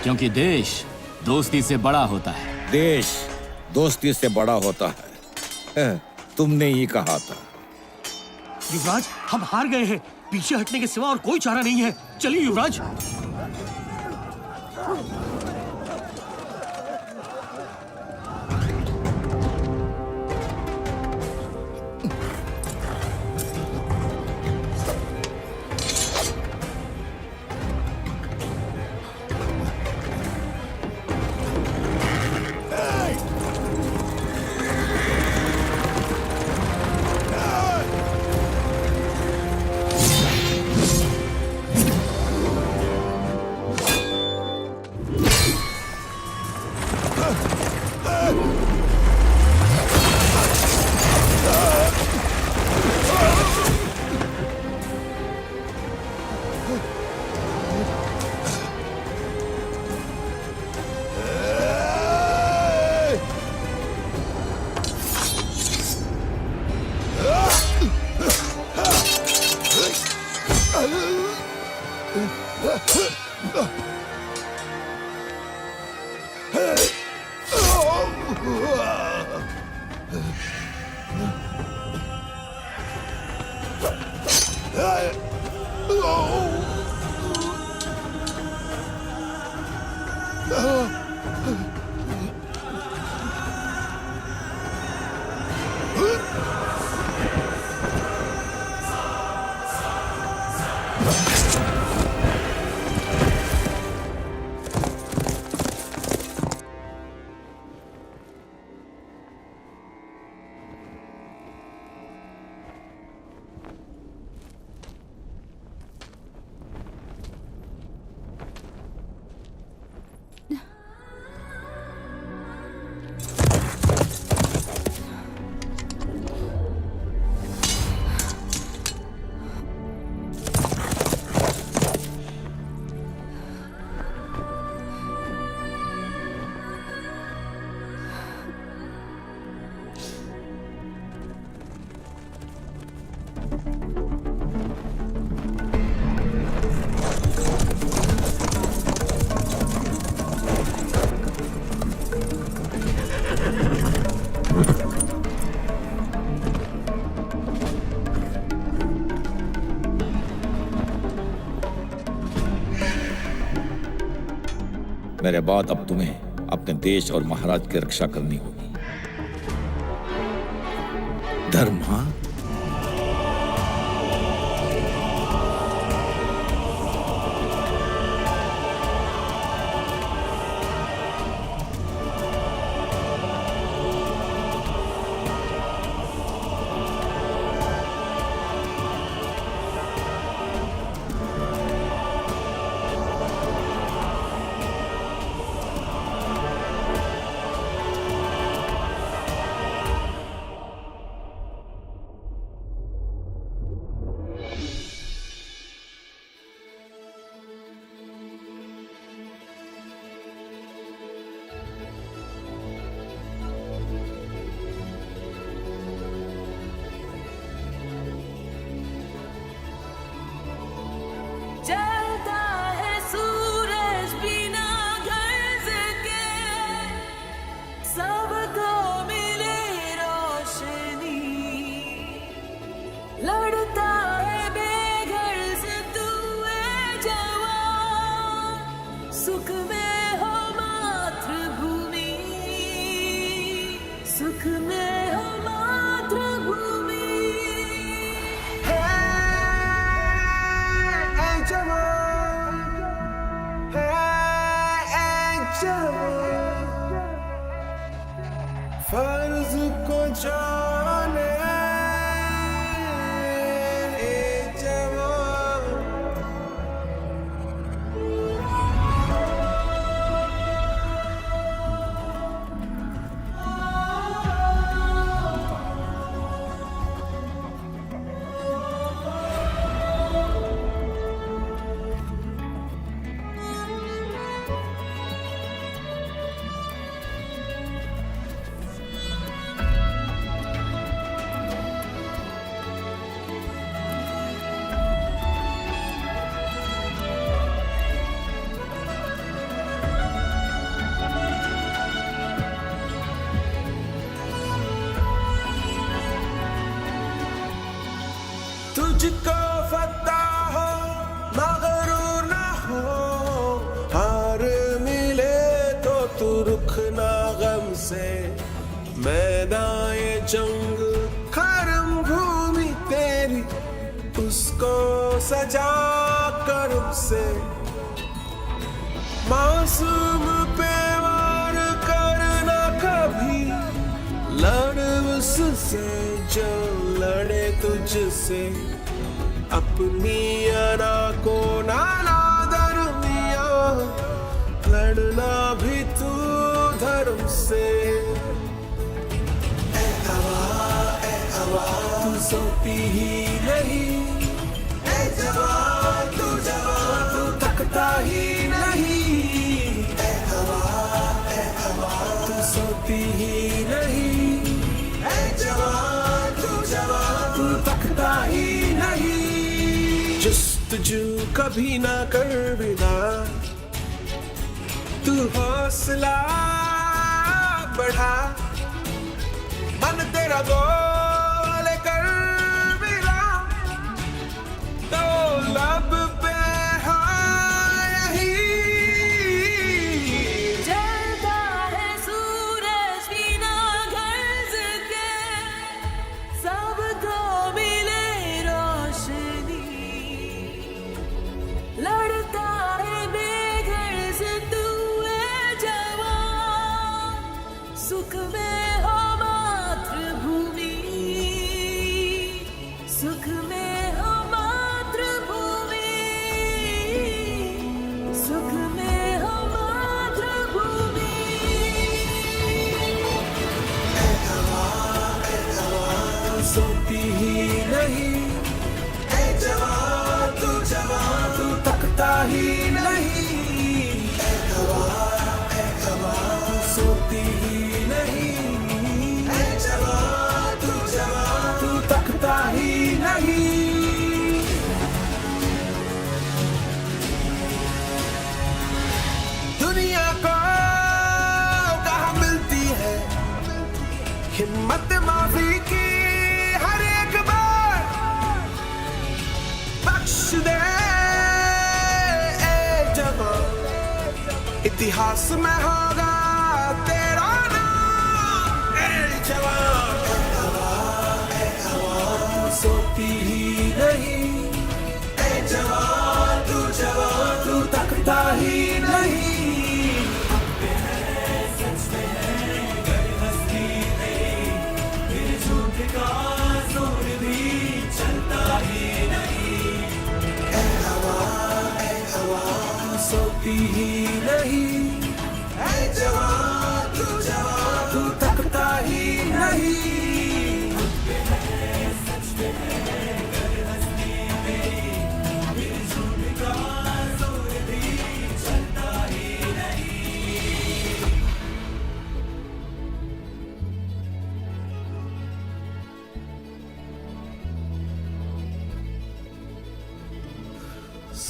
क्योंकि देश दोस्ती से बड़ा होता है। देश दोस्ती से बड़ा होता है, तुमने ही कहा था। युवराज, हम हार गए हैं। पीछे हटने के सिवा और कोई चारा नहीं है। चलिए युवराज। मेरे बाद अब तुम्हें अपने देश और महाराज की रक्षा करनी होगी। धर्म हाँ, जलता है सूरज बिना गर्ज के, सबको मिले रोशनी, लड़ता है बेघर्ज तू है जवान, सुख में हो मातृभूमि, सुख में हो मातृभूमि। फर्ज को जाने जवान। तुझको फता हो मगरूर ना हो, हार मिले तो तू रुखना गम से, मैदाए जंग खरम भूमि तेरी, उसको सजा कर से, मासूम पे वार करना कभी, लड़ उससे जो लड़े तुझसे, अपनी अना को नाना दरमिया, लड़ना भी तू धर्म से। ए हवा तू सोती ही नहीं, ए जवान तू तकता ही नहीं, ए हवा तू सोती ही नहीं, ए जवान तू तकता ही नहीं। जुस्तजू कभी ना कर बिना, तू हौसला बढ़ा, मन तेरा गोल कर बिना, तो लब पे जलता है सूरज बिना गर्ज के, सबको मिले रोशनी, लड़ता है बेघर्ज तू है जवान, सुख में हो मातृभूमि, सुख में हो मातृभूमि, सुख में हो मातृभूमि। सोती ही नहीं, ए जवान तू तकता ही नहीं, ए हवा तू सोती ही नहीं, ए जवान तू तकता ही नहीं। दुनिया को कहाँ मिलती है हिम्मत माफी की, हर एक बार बख्श दे ए जवान, इतिहास में होगा तेरा नाम, ए जवान। ए हवा तू सोती ही नहीं, ए जवान तू तकता ही नहीं। सोती ही नहीं, ऐ जवान तू तकता ही नहीं।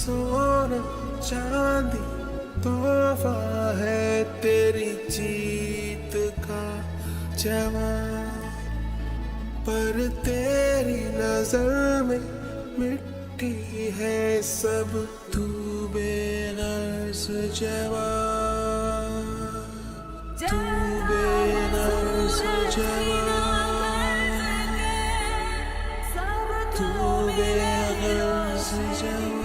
सोना चांदी तोहफा है तेरी जीत का जवाब, पर तेरी नजर में मिट्टी है सब, तू बेनर्स जवाब, तू बेनर्स जवाब, तू बेनर्स जवाब।